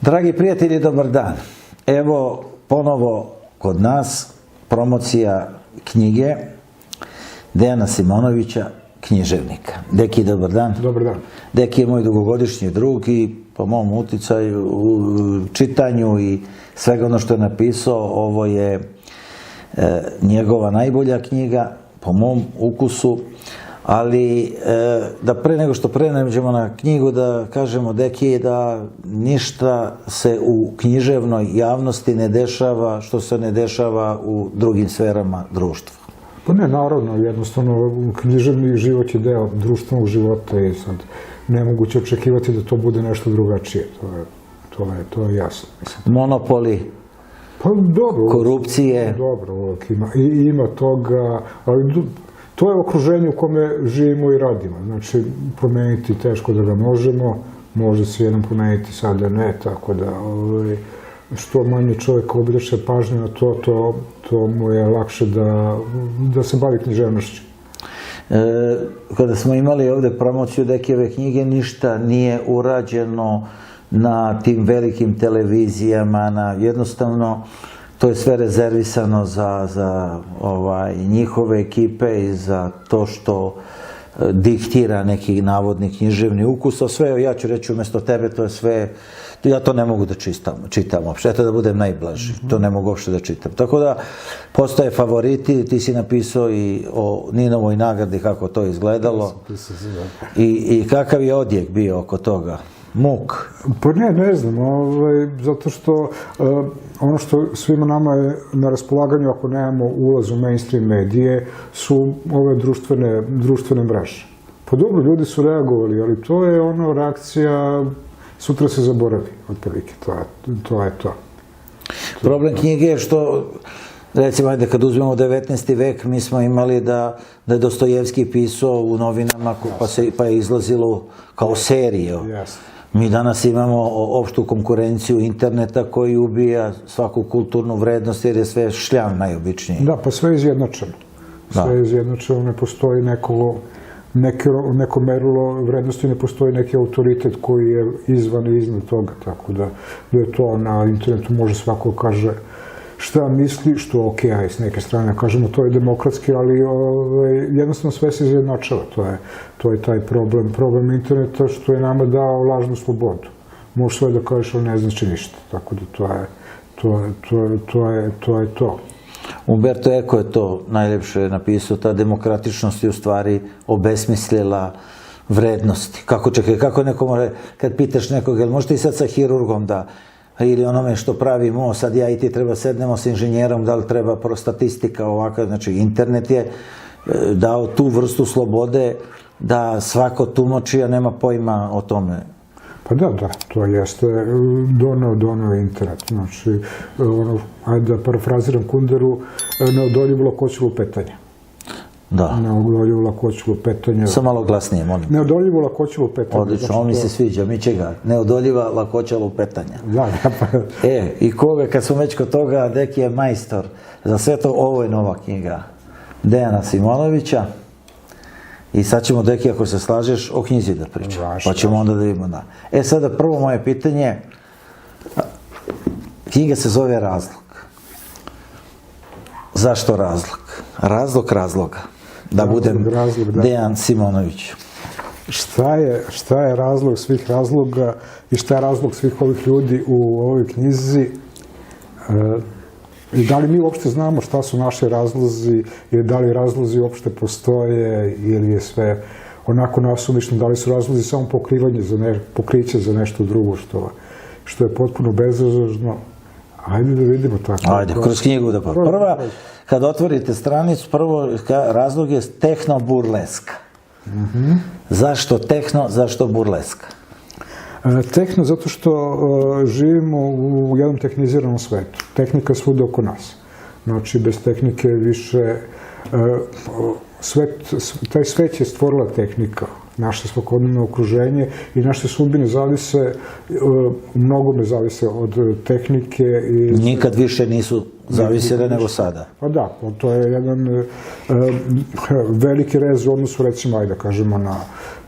Dragi prijatelji, dobar dan. Evo ponovo kod nas promocija knjige Dejana Simonovića, književnika. Deki, dobar dan. Dobar dan. Deki je moj dugogodišnji drug i po mom uticaju u čitanju i svega ono što je napisao, ovo je njegova najbolja knjiga, po mom ukusu. Ali da pre nego što pređemo na knjigu, da kažemo Deki da ništa se u književnoj javnosti ne dešava što se ne dešava u drugim sferama društva. Pa ne, naravno, jednostavno književni život je deo društvenog života i sad nemoguće očekivati da to bude nešto drugačije, to je jasno. Monopoli, pa dobro, korupcije. Dobro, ima toga, ali to je okruženje u kome živimo i radimo. Znači, promeniti teško da ga možemo, može se jednom promeniti, sada ne, tako da što manje čovjek obraća pažnju na to mu je lakše da se bavi književnošću. Kada smo imali ovde promociju Dekijeve knjige, ništa nije urađeno na tim velikim televizijama, jednostavno to je sve rezervisano za njihove ekipe i za to što diktira neki navodni književni ukus, a sve, ja ću reći umjesto tebe, to je sve, ja to ne mogu da čitam uopšte, eto da budem najblaži, to ne mogu uopšte da čitam. Tako da, postoje favoriti, ti si napisao i o Ninovoj nagradi, kako to izgledalo, i kakav je odjek bio oko toga. Muk. Pa ne znam, zato što ono što svima nama je na raspolaganju ako nemamo ulaz u mainstream medije su ove društvene mreže. Pa dobro, ljudi su reagovali, ali to je ono reakcija, sutra se zaboravi, otprilike, to je to. Problem knjige je što, recimo, ajde, kad uzmemo 19. vek, mi smo imali da je Dostojevski pisao u novinama, pa je izlazilo kao serije. Mi danas imamo opštu konkurenciju interneta koji ubija svaku kulturnu vrednost jer je sve šljam najobičniji. Da, pa sve je izjednačeno. Sve je izjednačeno, ne postoji neko merilo vrednosti, ne postoji neki autoritet koji je izvan i iznad toga, tako da je to na internetu može svako kaže šta misli, što je okej, s neke strane kažemo to je demokratski, ali jednostavno sve se izjednačava, to je taj problem interneta što je nama dao lažnu slobodu. Možeš sve da kažeš, ali ne znači ništa, tako da to je to. Umberto Eco je to najljepše napisao, ta demokratičnost je u stvari obesmislila vrednosti. Kako neko može, kad pitaš nekog, jel možete i sad sa hirurgom da ili onome što pravimo, sad ja i ti treba sednemo s inženjerom, da li treba statistika ovakva, znači internet je dao tu vrstu slobode da svako tumači, a nema pojma o tome. Pa da, to jeste donao internet, znači, ajde da parafraziram Kunderu, neodoljivo lakoću lupetanja. Da. Neodoljivo lakoću lupetanja. Samo malo glasnije, molim. Neodoljivo lakoću lupetanja. Odlično, on mi se sviđa, mi će ga. Neodoljiva lakoća lupetanja. Da, pa. I koga, kad smo već kod toga, Deki je majstor za sve to, ovo je nova knjiga Dejana Simonovića. I sad ćemo, Deki, ako se slažeš, o knjizi da pričamo. Pa ćemo onda da vidimo, da. Sada prvo moje pitanje, knjiga se zove Razlog. Zašto razlog? Razlog razloga. Da budem Dejan Simonović. Šta je razlog svih razloga i šta je razlog svih ovih ljudi u ovoj knjizi? I da li mi uopšte znamo šta su naši razlozi i da li razlozi uopšte postoje ili je sve onako nasumično, da li su razlozi samo pokriće za nešto drugo što je potpuno bezrazložno. Ajde da vidimo tako. Ajde, kroz knjigu da prva, kad otvorite stranicu, prvo razlog je tehno-burleska. Zašto tehno, zašto burleska? Tehno zato što živimo u jednom tehniziranom svetu. Tehnika je svuda oko nas. Znači, bez tehnike više... Taj svet je stvorila tehnika, naše svakodnevno okruženje i naše sudbine zavise, u mnogome zavise od tehnike. Nikad više nisu zavisile nego sada. Pa da, to je jedan veliki rez u odnosu, recimo, ajde da kažemo, na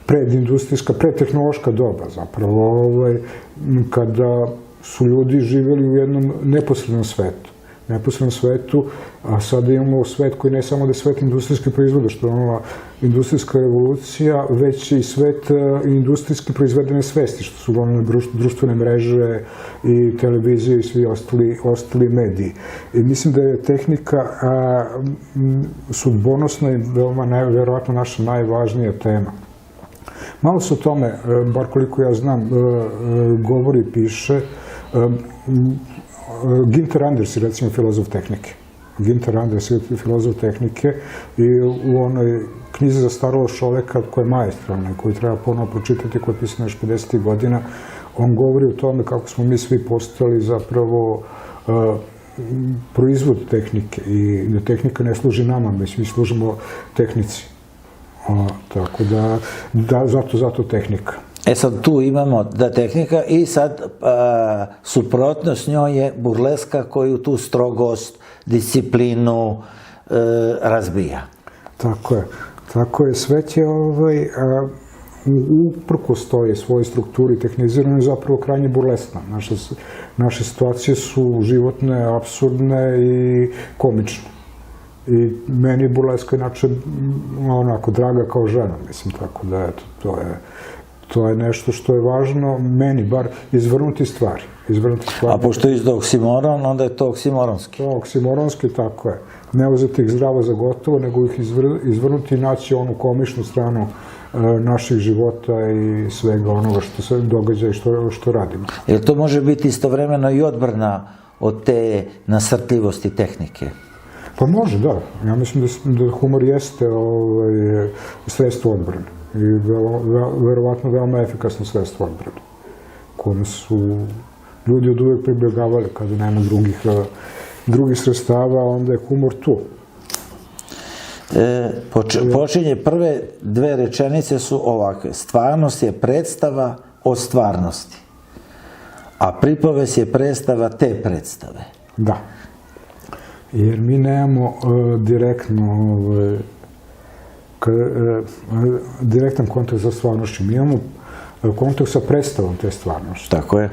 predindustrijska, predtehnološka doba, zapravo, kada su ljudi živjeli u jednom neposrednom svetu, a sada imamo svet koji ne samo da je svet industrijske proizvode, što je ova industrijska revolucija, već i svet industrijski proizvedene svesti, što su uglavnom društvene mreže i televizije i svi ostali mediji. I mislim da je tehnika sudbonosna i verovatno naša najvažnija tema. Malo se o tome, bar koliko ja znam, govori i piše. Ginter Anders je recimo filozof tehnike. Ginter Anders je filozof tehnike i u onoj knjizi za starog čoveka koja je maestralna i koju treba ponovo pročitati, koja je pisana još 50. godina, on govori o tome kako smo mi svi postali zapravo proizvod tehnike i da tehnika ne služi nama, mi služimo tehnici. Tako da, zato tehnika. E sad tu imamo da tehnika i sad suprotnost njoj je burleska koju tu strogost, disciplinu razbija. Tako je. Svet je uprkos toj svojoj strukturi tehnizirane zapravo krajnje burlesna. Naše situacije su životne, apsurdne i komične. I meni je burleska inače onako draga kao žena, mislim, tako da eto, to je nešto što je važno, meni bar, izvrnuti stvari. A pošto je izdao oksimoron, onda je to oksimoronski. To je oksimoronski, tako je. Ne uzeti ih zdravo za gotovo, nego ih izvrnuti i naći onu komičnu stranu naših života i svega onoga što se događa i što radimo. Jer to može biti istovremeno i odbrana od te nasrtljivosti tehnike? Pa može, da. Ja mislim da humor jeste sredstvo odbrane. I verovatno veoma efikasno sredstvo odbrane. Kome su ljudi od uvek pribjegavali kada nema drugih sredstava, onda je humor tu. Počinje prve dve rečenice su ovakve. Stvarnost je predstava o stvarnosti. A pripovest je predstava te predstave. Da. Jer mi nemamo direktan kontakt sa stvarnošću. Mi imamo kontakt sa predstavom te stvarnosti. Tako je.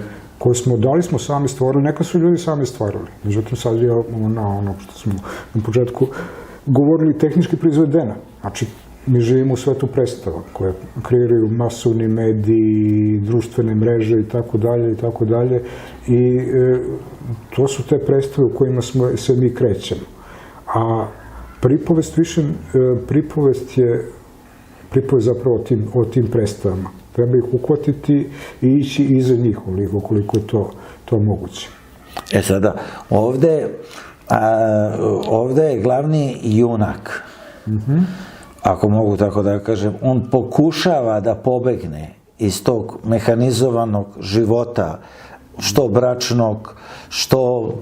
Da li smo sami stvorili, neka su ljudi sami stvarili. Međutim, sad je ono što smo na početku govorili tehnički proizvedena. Znači, mi živimo u svetu predstava koje kreiraju masovni mediji, društvene mreže i tako dalje. I to su te predstave u kojima se mi krećemo. A pripovest je zapravo o tim predstavama. Treba ih uhvatiti i ići iza njih, koliko je to moguće. E sada, ovde je glavni junak. Ako mogu tako da kažem, on pokušava da pobegne iz tog mehanizovanog života, što bračnog, što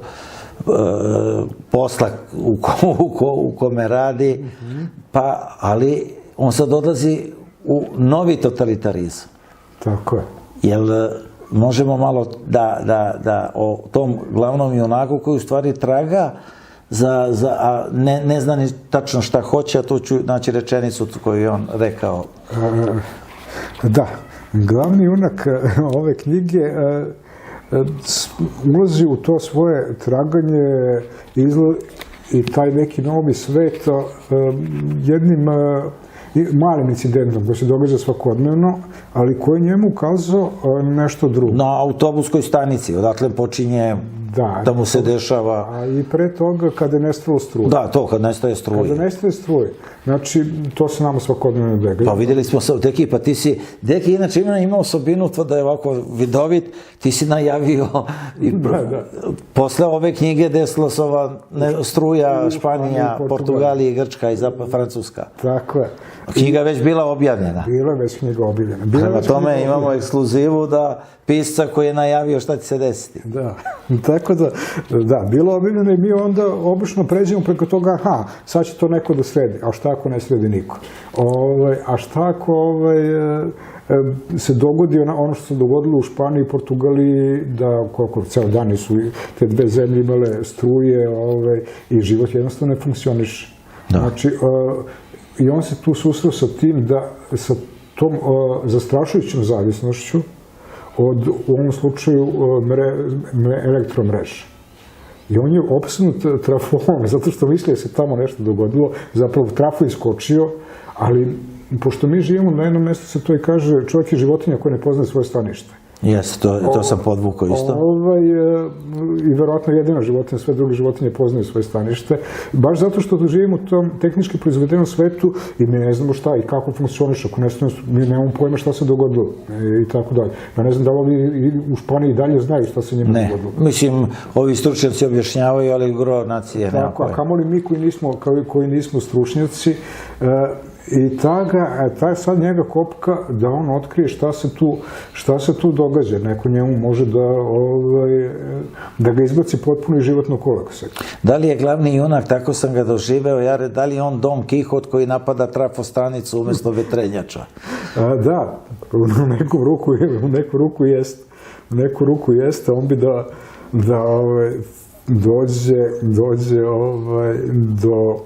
posla u kome radi, ali on sad odlazi u novi totalitarizam. Tako je. Jer možemo malo da o tom glavnom junaku koji u stvari traga, a ne zna ni tačno šta hoće, a tu ću naći rečenicu koju je on rekao. Da, glavni junak ove knjige ulazi u to svoje traganje i taj neki novi svet jednim malim incidentom koji se događa svakodnevno, ali koji je njemu ukazao nešto drugo. Na autobuskoj stanici, odakle počinje da mu se dešava... A i pre toga kada je nestalo struje. Da, to, kad nestaje struje. Kada nestaje struje. Znači, to se nama svakodnevno događa. Pa videli smo se, Deki, pa ti si... Deki inače ima osobinu da je ovako vidovit, ti si najavio... Posle ove knjige desilo se ova struja, Španija, Portugalija, Grčka i Francuska. Tako je. Knjiga je već bila objavljena. Bila je već knjiga objavljena. Prema tome imamo ekskluzivu da pisca koji je najavio šta će se desiti. Da, tako da, bilo objavljeno i mi onda obično pređemo preko toga, sad će to neko da sredi, a šta ako ne sredi niko? A šta ako se dogodi ono što se dogodilo u Španiji i Portugaliji, da ceo dan su te dve zemlje imale struje i život jednostavno ne funkcioniše. Znači, i on se tu susreo sa tim da sa tom zastrašujućom zavisnošću od, u ovom slučaju, elektromreže. I on je opsnut trafom, zato što misli da se tamo nešto dogodilo, zapravo trafo iskočio, ali pošto mi živimo na jednom mjestu, se to i kaže, čovjek je životinja koja ne poznaje svoje stanište. Jeste, to sam podvukao isto. I verovatno jedina životinja, sve druge životinje poznaju svoje stanište, baš zato što živimo u tom tehnički proizvedenom svetu i mi ne znamo šta i kako funkcioniš, ako mi nemamo pojma šta se dogodilo i tako dalje. Ja ne znam da li ovi u Španiji dalje znaju šta se njima dogodilo. Ne, mislim, ovi stručnjaci objašnjavaju, ali gro nacije nema pojma. A kamoli mi koji nismo stručnjaci, i ta sad njega kopka da on otkrije šta se tu događa. Neko njemu može da ga izbaci potpuno iz životnog koleksa. Da li je glavni junak, tako sam ga doživeo, da li je on Don Kihot koji napada trafostanicu umjesto vetrenjača? Da, u neku ruku jeste. On bi da dođe do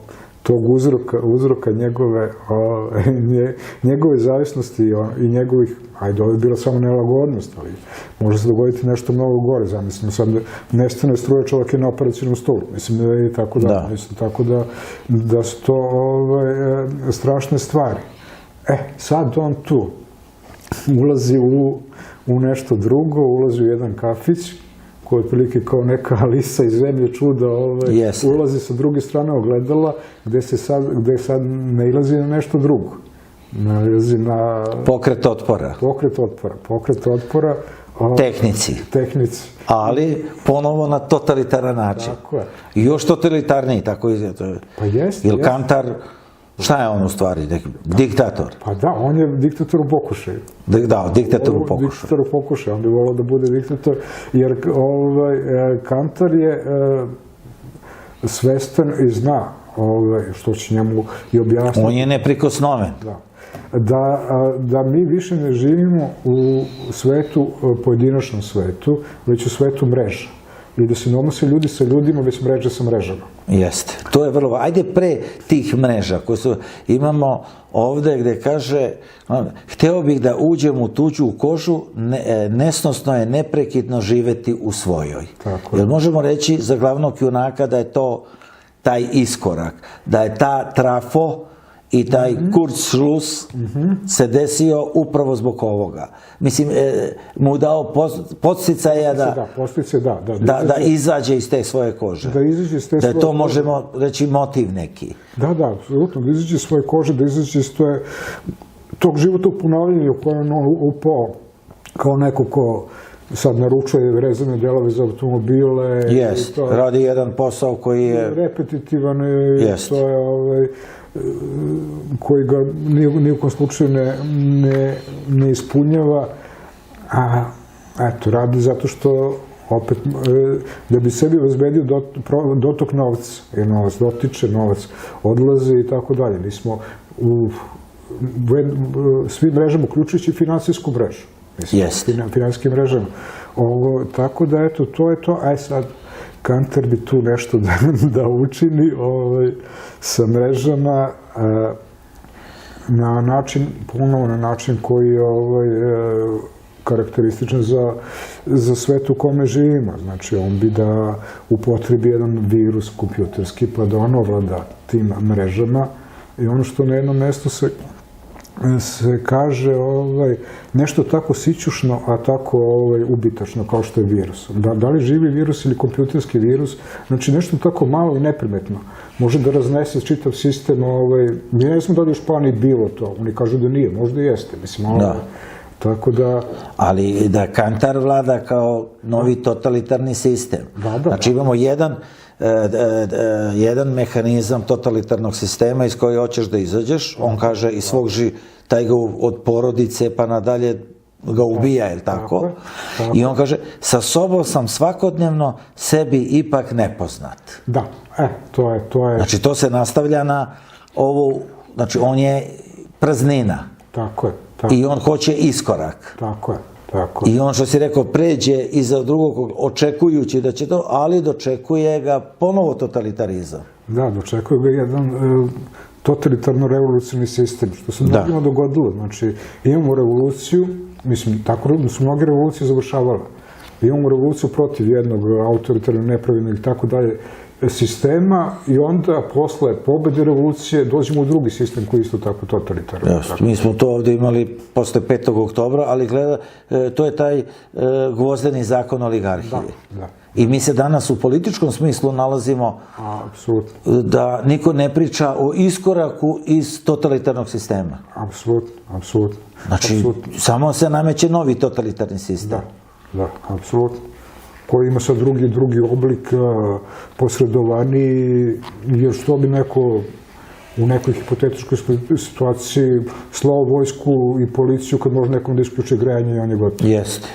tog uzroka njegove zavisnosti i njegovih, ajde, ovo je bila samo nelagodnost, ali može se dogoditi nešto mnogo gore, zamislim, sad nestane struje, čovjek je na operacijnom stolu, mislim da je tako da, mislim tako da su to strašne stvari. Sad on tu ulazi u nešto drugo, ulazi u jedan kafić, koja je otprilike kao neka Alisa iz zemlje čuda, ulazi sa druge strane ogledala, gde sad nailazi na nešto drugo. Nailazi na... Pokret otpora. Pokret otpora. Tehnici. Ali ponovo na totalitaran način. Tako je. I još totalitarniji, tako izgleda. Pa jeste. Jer Kantar, šta je on u stvari? Diktator. Pa da, on je diktator u pokušaju. Da, diktator u pokušaju. Diktator u pokušaju, on bi volao da bude diktator, jer Kantar je svestan i zna, što će njemu i objasniti. On je neprikosnoven. Da mi više ne živimo u svetu, pojedinačnom svetu, već u svetu mreža. I da se ne odnose ljudi sa ljudima, već mreže sa mrežama. Jeste. To je vrlo... Ajde pre tih mreža koje imamo ovde gde kaže hteo bih da uđem u tuđu kožu, nesnosno je neprekidno živeti u svojoj. Jer možemo reći za glavnog junaka da je to taj iskorak, da je ta trafo i taj Kurzschluss se desio upravo zbog ovoga. Mislim, mu dao podsticaja da izađe iz te svoje kože. Da je to, možemo reći, motiv neki. Da, apsolutno, da izađe iz svoje kože, da izađe iz tog životnog ponavljanja u kojem on upao kao neko ko sad naručuje rezervne delove za automobile. Jest, radi jedan posao koji je... repetitivan i to je koji ga ni u kom slučaju ne ispunjava, a eto, radi zato što opet, da bi sebi obezbedio dotok novca, jer novac dotiče, novac odlazi i tako dalje. Mi smo u svim mrežama, uključujući finansijsku mrežu. Finansijskim mrežama. Tako da, eto, to je to. Aj sad, Kantar bi tu nešto da učini sa mrežama na način koji je karakterističan za svet u kome živimo. Znači, on bi da upotrebi jedan virus kompjuterski pa da on ovlada tim mrežama i ono što na jednom mjestu se kaže nešto tako sićušno, a tako ubitačno kao što je virus. Da li živi virus ili kompjuterski virus, znači nešto tako malo i neprimetno može da raznese čitav sistem. Mi ne znam da li u Španiji bilo to, oni kažu da nije, možda i jeste. Tako da... Ali da Kantar vlada kao novi totalitarni sistem. Znači imamo jedan mehanizam totalitarnog sistema iz koje hoćeš da izađeš, on kaže iz svog taj ga od porodice pa nadalje ga ubija, je li tako? I on kaže, sa sobom sam svakodnevno sebi ipak nepoznat. Da, to je... Znači to se nastavlja na ovu, znači on je praznina. Tako je. I on hoće iskorak. Tako je. I on, što si rekao, pređe iza drugog očekujući da će to, ali dočekuje ga ponovo totalitarizam. Da, dočekuje ga jedan totalitarno-revolucionarni sistem, što se mnogima dogodilo. Znači, imamo revoluciju, Mislim, tako su mnoge revolucije završavale. Imamo revoluciju protiv jednog autoritarnog, nepravilnog i tako dalje sistema i onda posle pobede revolucije dođemo u drugi sistem koji je isto tako totalitaran. Mi smo to ovde imali posle 5. oktobra, ali gleda, to je taj gvozdeni zakon oligarhije. I mi se danas u političkom smislu nalazimo da niko ne priča o iskoraku iz totalitarnog sistema. Apsolutno. Znači, samo se nameće novi totalitarni sistem. Da, apsolutno. Koji ima sad drugi oblik posredovani, jer što bi neko u nekoj hipotetičkoj situaciji slao vojsku i policiju kad može nekom da isključe grejanje i on je gotov. Jeste.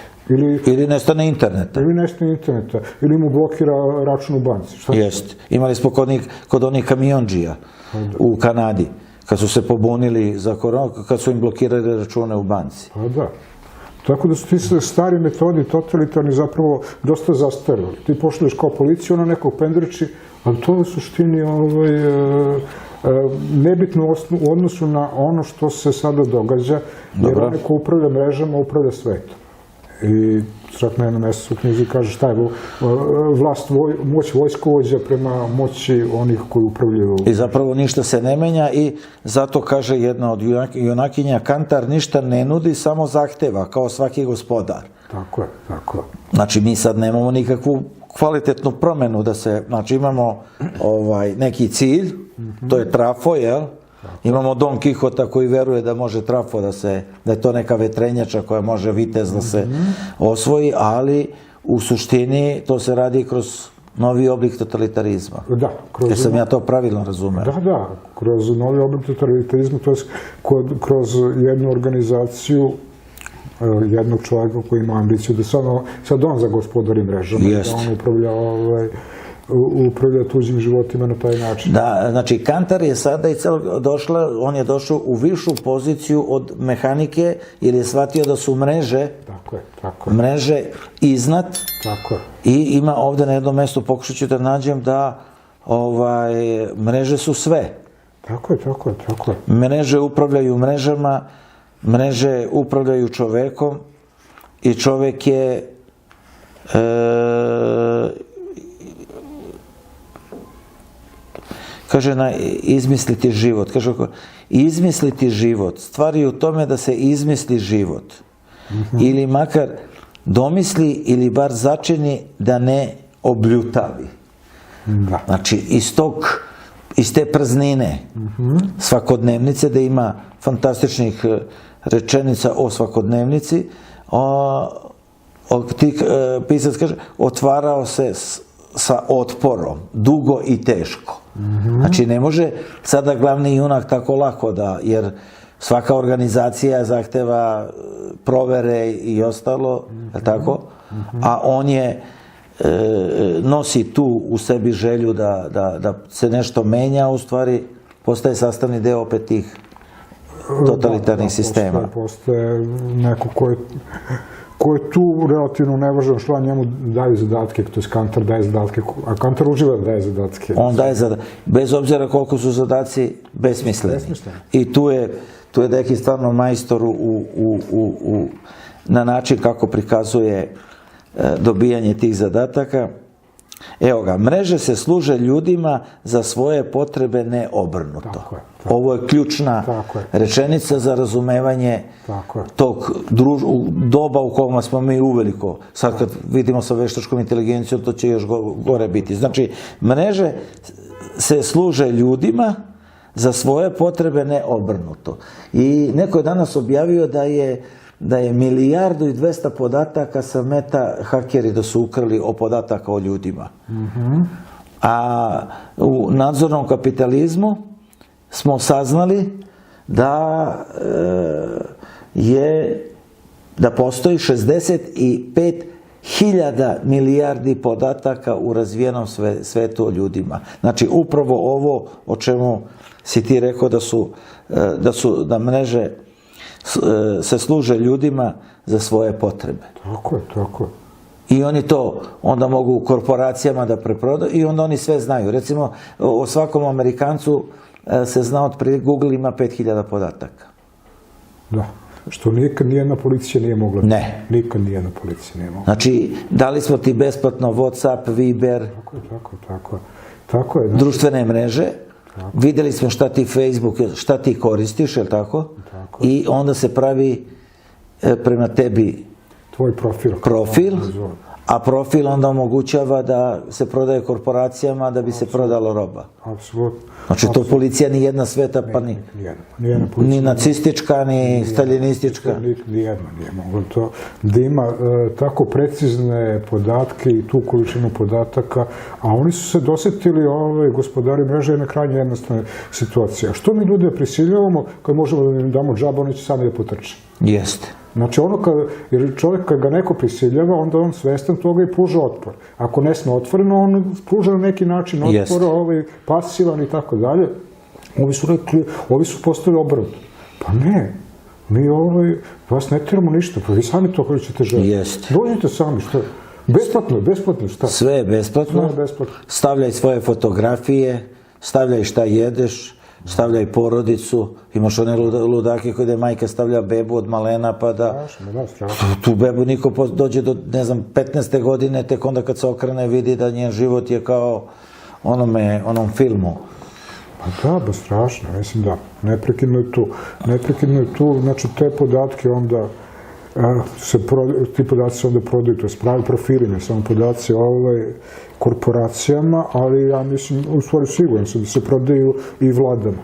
Ili nestane interneta. Ili mu blokira račun u banci. Jeste. Imali smo kod onih kamiondžija u Kanadi, kad su se pobunili za koronu, kad su im blokirali račune u banci. Pa da. Tako da su ti stari metodi totalitarni zapravo dosta zastarili. Ti pošalješ kao policiju na nekog pendreči, ali to je u suštini nebitno u odnosu na ono što se sada događa, jer onaj ko upravlja mrežama, upravlja svetom. I čak na jednom mjestu u knjizi kaže šta je moć vojskovođa prema moći onih koji upravljaju. I zapravo ništa se ne menja i zato kaže jedna od junakinja, Kantar ništa ne nudi, samo zahteva, kao svaki gospodar. Tako je. Znači mi sad nemamo nikakvu kvalitetnu promenu da se, znači imamo neki cilj, to je trafo, jel? Imamo Don Kihota koji veruje da može trafo da je to neka vetrenjača koja može vitez da se osvoji, ali u suštini to se radi kroz novi oblik totalitarizma. Da. Jer sam ja to pravilno razumeo. Da, kroz novi oblik totalitarizma, to je kroz jednu organizaciju jednog čovjeka koji ima ambiciju da sad on zagospodari mrežama, da on upravlja tuđim životima na taj način. Da, znači Kantar je sada i on je došao u višu poziciju od mehanike jer je shvatio da su mreže iznad i ima ovde na jednom mestu, pokušat ću da nađem da mreže su sve. Tako je. Mreže upravljaju mrežama, mreže upravljaju čovekom i čovek je kaže izmisliti život. Kaže, izmisliti život. Stvar je u tome da se izmisli život. Ili makar domisli ili bar začini da ne obljutavi. Znači, iz te praznine svakodnevnice, da ima fantastičnih rečenica o svakodnevnici, pisac kaže, otvarao se sa otporom, dugo i teško. Znači, ne može sada glavni junak tako lako jer svaka organizacija zahteva provere i ostalo, tako? A on nosi tu u sebi želju da se nešto menja, u stvari postaje sastavni deo opet tih totalitarnih sistema. Postaje neko ko je tu relativno nevažan član, njemu daju zadatke, to je Kantar daje zadatke, a Kantar uživa da daje zadatke. On daje zadatke, bez obzira koliko su zadaci besmisleni. I tu je neki stvarno majstor na način kako prikazuje dobijanje tih zadataka. Evo ga, mreže se služe ljudima za svoje potrebe, ne obrnuto. Ovo je ključna rečenica za razumevanje tog doba u kojima smo mi uveliko. Sad kad vidimo sa veštačkom inteligencijom, to će još gore biti. Znači, mreže se služe ljudima za svoje potrebe, ne obrnuto. I neko je danas objavio da je 1,2 milijarde podataka sa meta hakeri da su ukrali o podataka o ljudima. A u nadzornom kapitalizmu smo saznali da postoji 65.000 milijardi podataka u razvijenom svetu o ljudima. Znači, upravo ovo o čemu si ti rekao da mreže se služe ljudima za svoje potrebe. Tako je. I oni to onda mogu korporacijama da preprodaju i onda oni sve znaju. Recimo, o svakom Amerikancu se zna otprilike, Google ima 5.000 podataka. Da. Što nikad nijedna policija nije mogla. Ne. Nikad nijedna policija nije mogla. Znači, dali smo ti besplatno WhatsApp, Viber, Tako je. društvene mreže, videli smo šta ti Facebook, šta ti koristiš, je li tako? I onda se pravi prema tebi tvoj profil, a profil onda omogućava da se prodaje korporacijama da bi se prodalo roba. Apsolutno. Znači, to policija ni jedna sveta, pa ni nacistička, ni staljinistička. Nijedna nije mogla to. Da ima tako precizne podatke i tu količinu podataka, a oni su se dosetili, gospodari mreže, je na krajnje jednostavne situacije. A što mi ljude prisiljavamo, kad možemo da im damo džabu, oni će sami da potrče. Jeste. Znači, jer čovjek kad ga neko prisiljava, onda on svestan toga i pruža otpor. Ako nesno otvoreno, on pruža na neki način otpor, pasivan i tako dalje. Ovi su postali obrnuto. Pa ne, mi vas ne tiramo ništa, pa vi sami to hoćete želiti. Jeste. Dođite sami, što je? Besplatno, šta? Sve je besplatno. Stavljaj svoje fotografije, stavljaj šta jedeš, stavljaj porodicu, imaš one ludake koje majka stavlja bebu od malena pa da tu bebu niko dođe do, ne znam, 15. godine, tek onda kad se okrene vidi da njen život je kao onom filmu. Pa da, strašno, mislim da, neprekidno je tu, znači te podatke onda, ti podaci se onda prodaju, to je pravi profili, ne samo podaci korporacijama, ali ja mislim, u stvari siguran sam da se prodaju i vladama.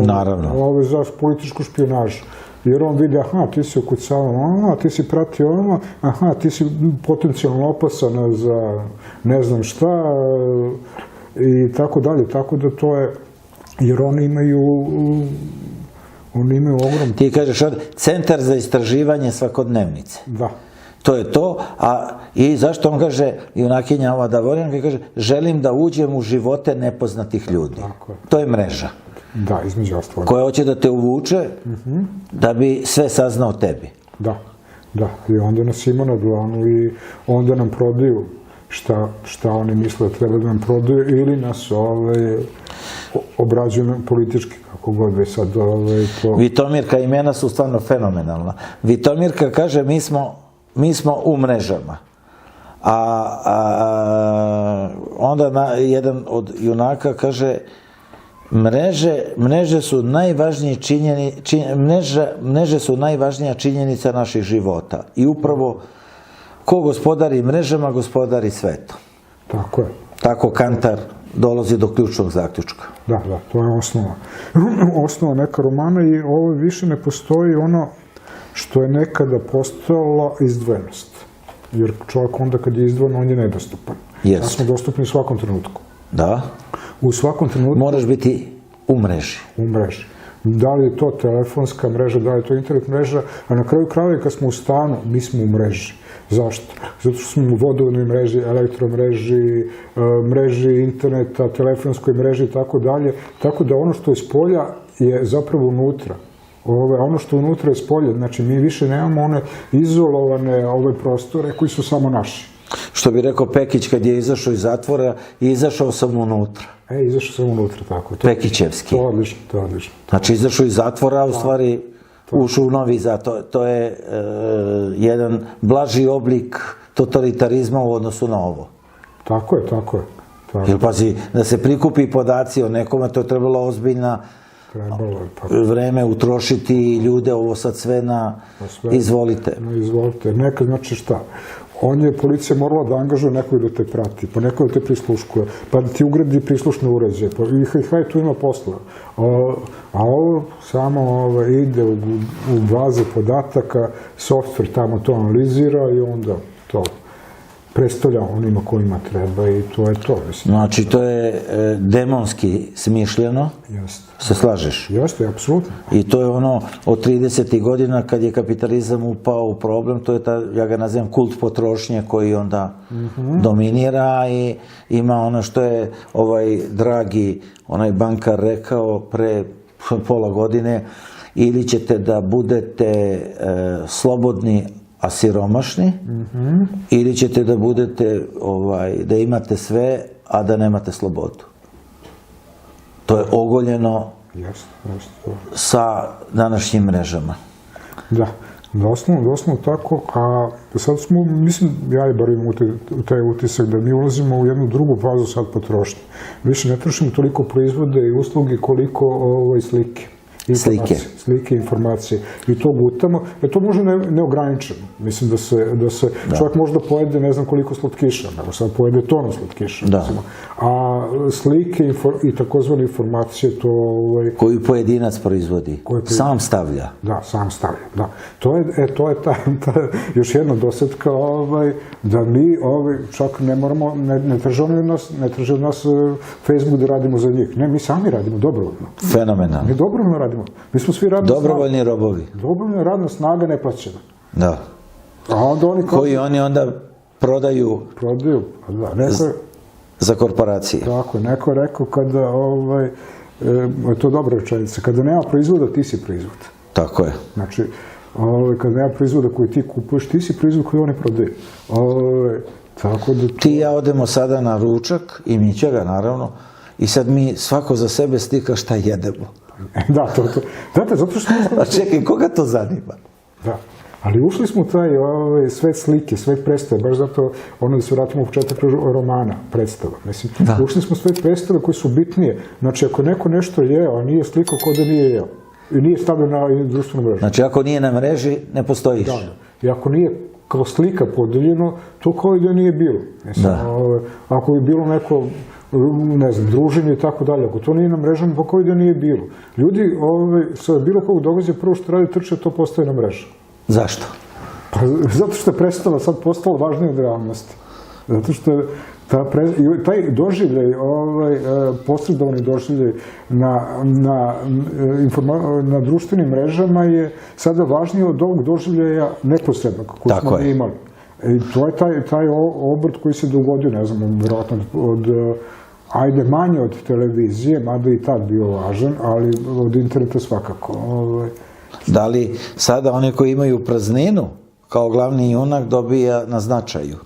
Naravno. Za političku špijunažu. Jer on vidi, aha, ti si ukucao, ti si pratio aha, ti si potencijalno opasan za ne znam šta i tako dalje. Tako da to je, jer oni imaju ogromno. Ti kažeš centar za istraživanje svakodnevnice. Da. To je to, i zašto on kaže, junakinja ova Davorjanka kaže, želim da uđem u živote nepoznatih ljudi. To je mreža. Da, između ostalog. Koja hoće da te uvuče, da bi sve saznao tebi. Da, i onda nas ima na dlanu i onda nam prodaju šta oni misle da treba da nam prodaju ili nas obrađuju politički, kako god već sad to... Vitomirka imena su stvarno fenomenalna. Vitomirka kaže, mi smo u mrežama. Onda jedan od junaka kaže, mreže su najvažnija činjenica naših života. I upravo ko gospodari mrežama, gospodari svetom. Tako je. Tako Kantar dolazi do ključnog zaključka. Da, to je osnova. Osnova neka romana i ovo više ne postoji ono što je nekada postojala izdvojenost. Jer čovjek onda kad je izdvojen, on je nedostupan. Yes. smo dostupni u svakom trenutku. Da. U svakom trenutku... Moraš biti u mreži. U mreži. Da li je to telefonska mreža, da li je to internet mreža, a na kraju krajeva kad smo u stanu, mi smo u mreži. Zašto? Zato što smo u vodovodnoj mreži, elektromreži, mreži interneta, telefonskoj mreži i tako dalje. Tako da ono što je s polja je zapravo unutra. Ono što je unutra je s polja. Znači, mi više nemamo one izolovane prostore koji su samo naši. Što bi rekao Pekić kad je izašao iz zatvora, izašao sam unutra. Izašao sam unutra, tako. Pekićevski. To je odlično. Znači, izašao iz zatvora, u stvari ušao u novi zatvor. To je jedan blaži oblik totalitarizma u odnosu na ovo. Tako je. Jer pazi, da se prikupi podaci o nekome, to je trebalo ozbiljna vreme utrošiti ljude, ovo sad sve na izvolite. Izvolite. Nekad, znači šta? Policija morala da angažuje nekog da te prati, pa nekog da te prisluškuje, pa da ti ugradi prislušne uređaje, pa i tu ima posla. A ovo samo ide u baze podataka, softver tamo to analizira i onda to predstavlja onima kojima treba i to je to. Znači, to je demonski smišljeno, se slažeš? Jeste, apsolutno. I to je ono od 30. godina kad je kapitalizam upao u problem, to je ja ga nazivam kult potrošnje koji onda dominira i ima ono što je dragi onaj bankar rekao pre pola godine, ili ćete da budete slobodni a siromašni, ili ćete da budete, da imate sve, a da nemate slobodu. To je ogoljeno sa današnjim mrežama. Da, doslovno tako, a sad smo, mislim, ja je bar imam taj utisak da mi ulazimo u jednu drugu fazu sad potrošnje. Više ne trošimo toliko proizvode i usluge koliko slike. Slike, informacije. I to gutamo, jer to može neograničeno. Mislim da se čovjek može da pojede ne znam koliko slatkiša, nego sad pojede tonu slatkiša. A slike i takozvane informacije to... Koju pojedinac proizvodi, sam stavlja. Da, sam stavlja, da. To je ta još jedna dosetka da mi čak ne moramo, ne traže od nas Facebook da radimo za njih. Ne, mi sami radimo dobrovoljno. Fenomenalno. Mi dobrovoljno radimo. Mi smo svi radna snaga. Dobrovoljni robovi. Dobrovoljna radna snaga neplaćena. Da. A onda oni koji oni onda prodaju da, za korporacije. Tako, neko je rekao kada, to je dobra rečenica, kada nema proizvoda, ti si proizvod. Tako je. Znači, kada nema proizvoda koji ti kupuješ, ti si proizvod koji oni prodaju. Tako da... Ti i ja odemo sada na ručak, i Mića ga naravno, i sad mi svako za sebe slika šta jedemo. Da, znate, zato što... A čekaj, koga to zanima? Da, ali ušli smo u taj svet slike, svet predstave, baš zato ono da se vratimo u početak romana, predstava. Mislim, ušli smo u svet predstave koji su bitnije. Znači, ako neko nešto je, a nije sliko kao da nije jeo. I nije stavio na društvenu mrežu. Znači, ako nije na mreži, ne postojiš. Da, i ako nije kao slika podeljeno, to kao i da nije bilo. Mislim, ako bi bilo neko... ne znam, druženje i tako dalje. Ako to nije na mrežama, pa koji da nije bilo. Ljudi sa bilo kog događaja prvo što radi trče, to postaje na mrežu. Zašto? Pa zato što je predstava sad postala važnija od realnosti. Zato što je taj doživljaj, posredovani doživljaj na društvenim mrežama je sada važniji od ovog doživljaja neposrednog koji smo imali. I to je taj obrt koji se dogodio, ne znam, vjerojatno ajde manje od televizije, mada i tad bio važan, ali od interneta svakako. Da li sada oni koji imaju prazninu, kao glavni junak, dobija na značaju?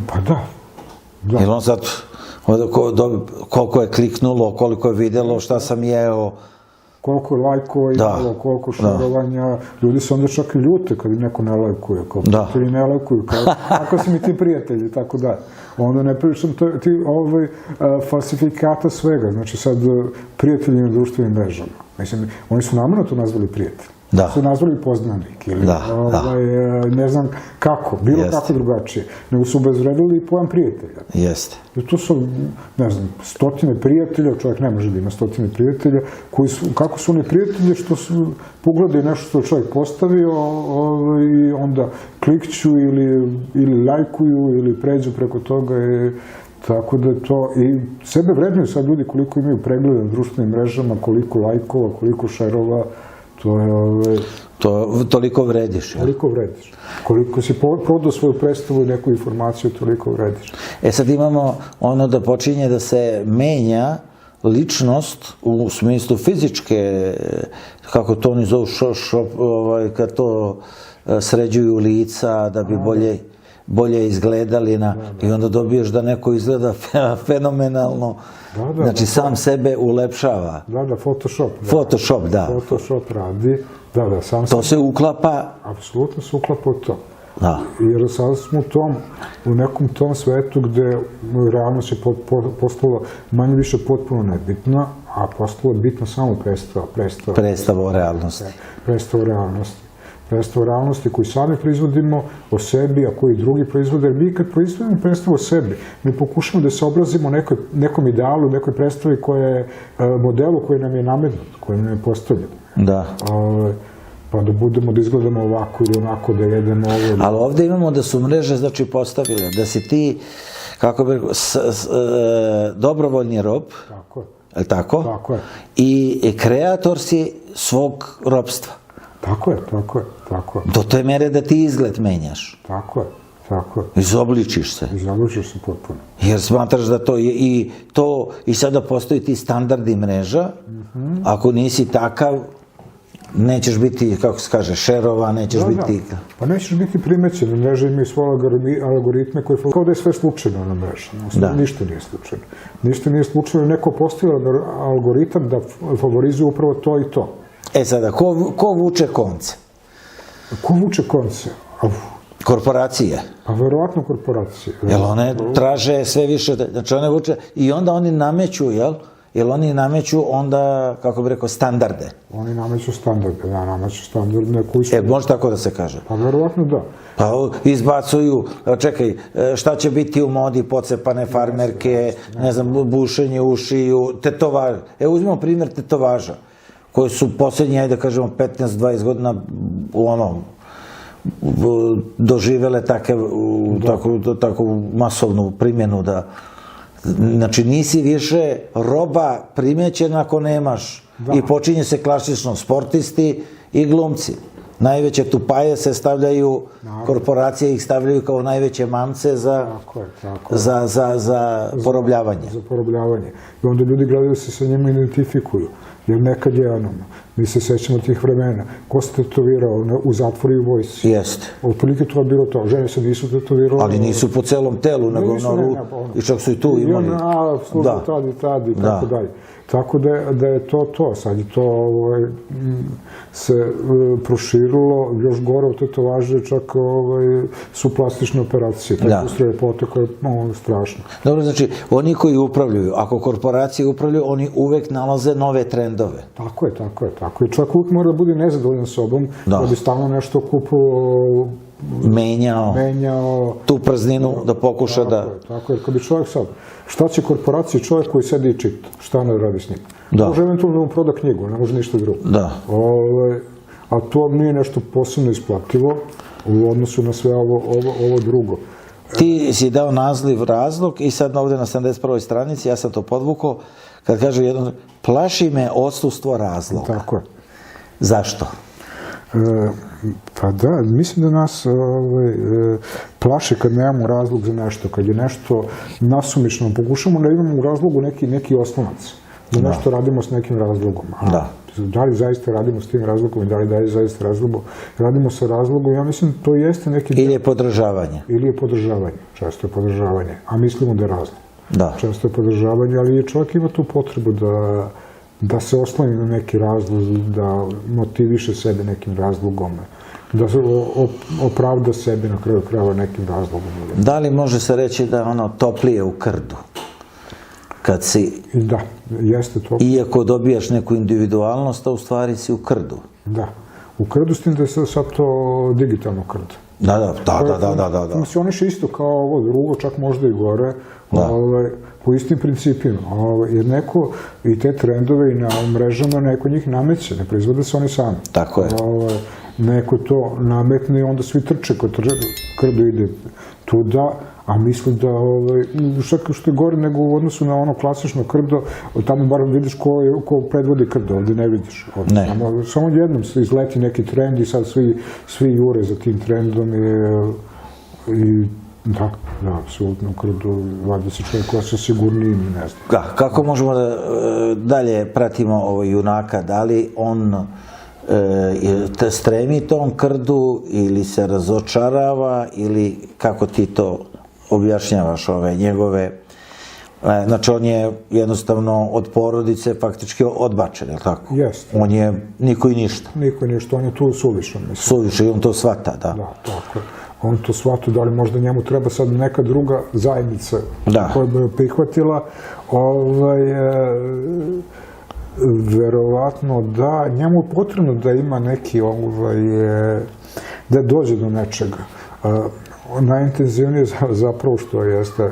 Pa da. Jer on sad, koliko je kliknulo, koliko je videlo, šta sam jeo, koliko je lajkova imalo, koliko šerovanja, ljudi se onda čak i ljute kad im neko ne lajkuje, kao prijatelji ne lajkuju, kako si mi ti prijatelji, tako da. Onda ne pričam ti falsifikata svega, znači sad prijatelji na društvenim mrežama. Mislim, oni su namjerno to nazvali prijatelj. Su nazvali poznanik ili ne znam kako, bilo kako drugačije. Nego su obezvredili i pojam prijatelja. Jeste. I to su, ne znam, stotine prijatelja, čovjek ne može da ima stotine prijatelja, kako su oni prijatelji što su pogledaju nešto što čovjek postavio i onda klikću ili lajkuju ili pređu preko toga. Tako da to, i sebe vrednuju sad ljudi koliko imaju pregleda na društvenim mrežama, koliko lajkova, koliko šerova. Toliko vrediš. Toliko vrediš. Koliko si prodao svoju predstavu i neku informaciju, toliko vrediš. Sad imamo ono da počinje da se menja ličnost u smislu fizičke, kako to oni zovu, kad to sređuju lica da bi bolje izgledali i onda dobiješ da neko izgleda fenomenalno. Znači, sam sebe ulepšava. Da, Photoshop. Photoshop, da. Photoshop radi. To se uklapa... Apsolutno se uklapa u to. Jer sad smo u nekom tom svetu gde realnost je postala manje više potpuno nebitna, a postala bitna samo predstava. Predstava o realnosti. Predstava o realnosti. Predstava o realnosti koju sami proizvodimo o sebi, a koji drugi proizvode. Jer mi kad proizvodimo predstavu o sebi, mi pokušamo da se obrazimo nekom idealu, nekoj predstavi modelu koji nam je nametnut, koji nam je postavljen. Da. Pa da budemo, da izgledamo ovako ili onako, da jedemo ovo. Ali ovde imamo da su mreže, znači, postavile, da si ti, kako bi rekao, dobrovoljni rob. Tako je. Je li tako? Tako je. I kreator si svog robstva. Tako je. Do te mere da ti izgled menjaš. Tako je. Izobličiš se. Izobličiš se potpuno. Jer smatraš da to je i sada postoji ti standardi mreža, ako nisi takav, nećeš biti, kako se kaže, šerova, nećeš biti... Pa nećeš biti primećen, mreže imaju svoje algoritme koje kao da je sve slučajno na mreži. Ništa nije slučajno. Ništa nije slučajno, neko postavio algoritam da favorizuje upravo to i to. E sada, ko vuče konce? Ko vuče konce? Korporacije. Pa verovatno korporacije. Jer one traže sve više, znači one vuče, i onda oni nameću, jel? Jer oni nameću onda, kako bi rekao, standarde. Oni nameću standarde, da, nameću standarde koji su... Može tako da se kaže? Pa verovatno da. Pa izbacuju, čekaj, šta će biti u modi, pocepane farmerke, ne znam, bušenje ušiju, tetovaže. Uzmimo primjer tetovaža, koji su posljednji, ajde da kažemo, 15-20 godina, doživele takvu masovnu primjenu da, znači, nisi više roba primećena ako nemaš. I počinje se klasično sportisti i glumci. Najveće tupaje se stavljaju, korporacije ih stavljaju kao najveće mamce za porobljavanje. Za porobljavanje. I onda ljudi gledaju da se sa njima identifikuju. Jer nekad je mi se sećamo tih vremena. Ko se tetovirao u zatvoru i u vojsci? Jeste. Otprilike to je bilo to. Žene se nisu tetovirale. Ali nisu po celom telu, nego na ruku. I čak su i tu imali. Služba tad i tako dalje. Tako da je to. Sad je to se proširilo, još gore od tetovaže, čak su plastične operacije. Ta industrija lepote koja je strašna. Dobro, znači, oni koji upravljaju, ako korporacije upravljaju, oni uvek nalaze nove trendove. Tako je. Čak uvek mora da bude nezadovoljan sobom, da bi stalno nešto kupovao, menjao tu prazninu, da pokuša da... Tako je, kad bi čovjek sad, šta će korporacija, čovjek koji sedi i čita, šta ne radi s njim? Može eventualno da mu proda knjigu, ne može ništa drugo. A to nije nešto posebno isplativo u odnosu na sve ovo drugo. Ti si dao nazliv razlog i sad ovdje na 71. stranici, ja sam to podvukao, kad kaže jedno, plaši me odsustvo razloga. Tako je. Zašto? Pa da, mislim da nas plaši kad nemamo razlog za nešto, kad je nešto nasumično. Pokušamo da imamo u razlogu neki osnovac, da nešto radimo s nekim razlogom. Da li zaista radimo s tim razlogom i da li zaista radimo sa razlogom, ja mislim da to jeste neki... Ili je podržavanje. Ili je podržavanje, često je podržavanje, a mislimo da je razlog. Često je podržavanje, ali čovjek ima tu potrebu da se osloni na neki razlog, da motiviše sebe nekim razlogom, da se opravda sebe na kraju krajeva nekim razlogom. Da li može se reći da je ono toplije u krdu? Kad si... Da, jeste to. Iako dobijaš neku individualnost, a u stvari si u krdu. Da, u krdu s tim da je sad to digitalno krdo. Da. Funkcioniše isto kao ovo drugo, čak možda i gore, po istim principima. Jer neko i te trendove i na mrežama neko njih nameće, ne proizvode se oni sami. Tako je. Neko to nametne i onda svi trče, kod krdo ide tuda, a mislim da što je gore nego u odnosu na ono klasično krdo, tamo bar vidiš ko predvodi krdo, ovdje ne vidiš. Samo jednom se izleti neki trend i sad svi jure za tim trendom i da, apsolutno krdo, valjda se čovjek koja se sigurniji, ne znam. Kako možemo da dalje pratimo junaka, da li on stremi tom krdu ili se razočarava ili kako ti to objašnjavaš ove njegove, znači on je jednostavno od porodice faktički odbačen, je li tako? Jeste. On je niko i ništa. Niko i ništa, on je tu suvišan. Suvišan i on to shvata, da. Da, tako je. On to shvata, da li možda njemu treba sad neka druga zajednica koja bi prihvatila, verovatno da, njemu je potrebno da ima neki, da dođe do nečega. Najintenzivnije zapravo što jeste...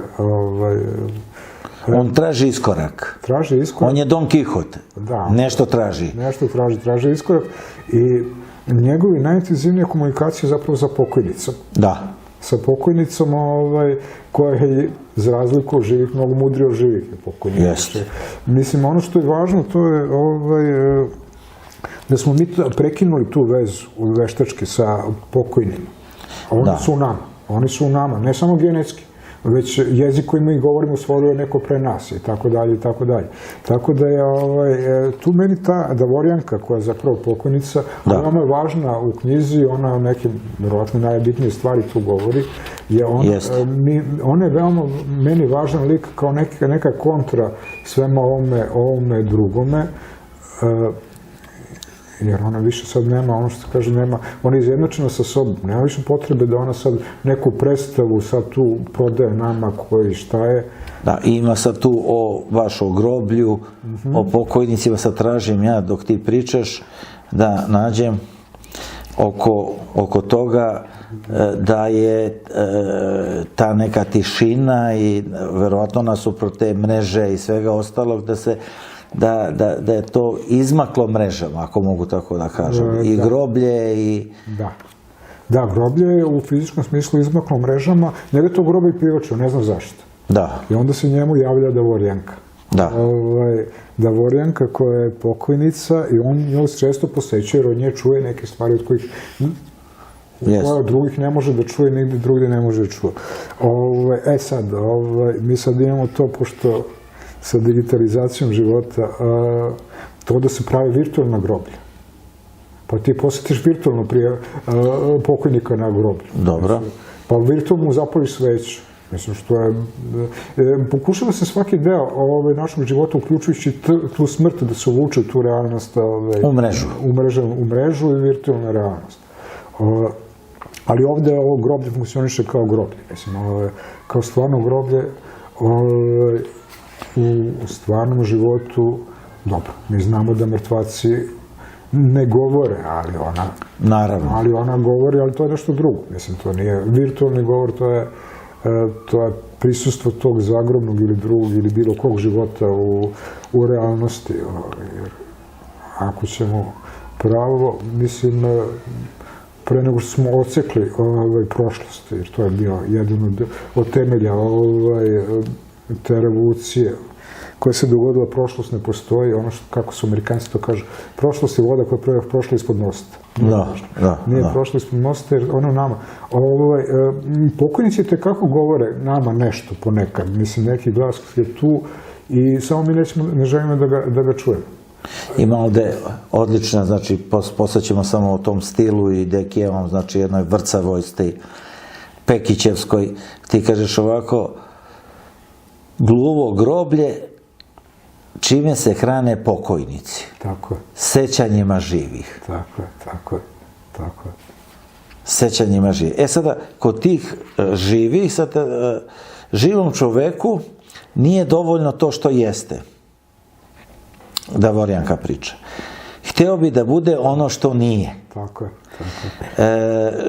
On traži iskorak. Traži iskorak. On je Don Kihot. Nešto traži. Nešto traži iskorak i njegovi najintenzivnija komunikacija je zapravo sa pokojnicom. Da. Sa pokojnicom koja je, za razliku od živih, mnogo mudrije od živih pokojnica. Jeste. Mislim, ono što je važno, to je da smo mi prekinuli tu vezu veštački sa pokojnima. Oni su u nama, ne samo genetski, već jezik koji mi govorimo stvorio neko pre nas i tako dalje i tako dalje. Tako da je tu meni ta Davorjanka koja je zapravo pokojnica, ona je važna u knjizi, ona neke, vjerovatno najbitnije stvari tu govori, ona je veoma meni važan lik kao neka kontra svema ovome drugome. jer ona više sad nema, ono što kaže, nema, ona je izjednačena sa sobom, nema više potrebe da ona sad neku predstavu sad tu prodaje nama koji šta je. Da, ima sad tu baš o groblju, o pokojnicima, sad tražim ja dok ti pričaš da nađem oko toga da je ta neka tišina i verovatno nasuprot te mreže i svega ostalog da je to izmaklo mrežama, ako mogu tako da kažem, i groblje i... Da, groblje je u fizičkom smislu izmaklo mrežama, njega to groblje privačio, ne znam zašto. Da. I onda se njemu javlja Davorjanka. Da. Davorjanka koja je pokojnica i on nju često poseće jer od nje čuje neke stvari od kojih drugih ne može da čuje, nigde drugde ne može da čuje. Sad, mi sad imamo to, pošto sa digitalizacijom života, to da se pravi virtualna groblja. Pa ti posjetiš virtualno prije pokojnika na groblju. Dobro. Pa virtualno mu zapališ sveću. Mislim što je... Pokušava se svaki deo našeg života, uključujući tu smrt, da se uvuče tu realnost... U mrežu i virtualna realnost. Ali ovde ovo groblje funkcioniše kao groblje. Mislim, kao stvarno groblje u stvarnom životu, dobro, mi znamo da mrtvaci ne govore, ali ona... Naravno. Ali ona govori, ali to je nešto drugo. Mislim, to nije virtualni govor, to je prisustvo tog zagrobnog ili drugog ili bilo kog života u realnosti. Ako ćemo pravo, mislim, pre nego što smo ocekli prošlost, jer to je bio jedan od temelja te revolucije koja se dogodila, prošlost ne postoji, ono što, kako su Amerikanci to kažu, prošlost je voda koja je prošla ispod mosta. Nije prošla ispod mosta, jer ono nama, pokojnici tekako govore nama nešto ponekad, mislim, neki glas je tu i samo mi ne želimo da ga čujemo. Ima ovde odlična, znači, posvećemo samo o tom stilu i Dekijevom, znači, jednoj vrcavosti, Pekićevskoj, ti kažeš ovako, gluvo groblje, čime se hrane pokojnici. Tako je. Sećanjima živih. Tako je. Sećanjima živih. Sada, kod tih živih, živom čoveku nije dovoljno to što jeste. Davorjanka priča. Hteo bi da bude ono što nije. Tako je.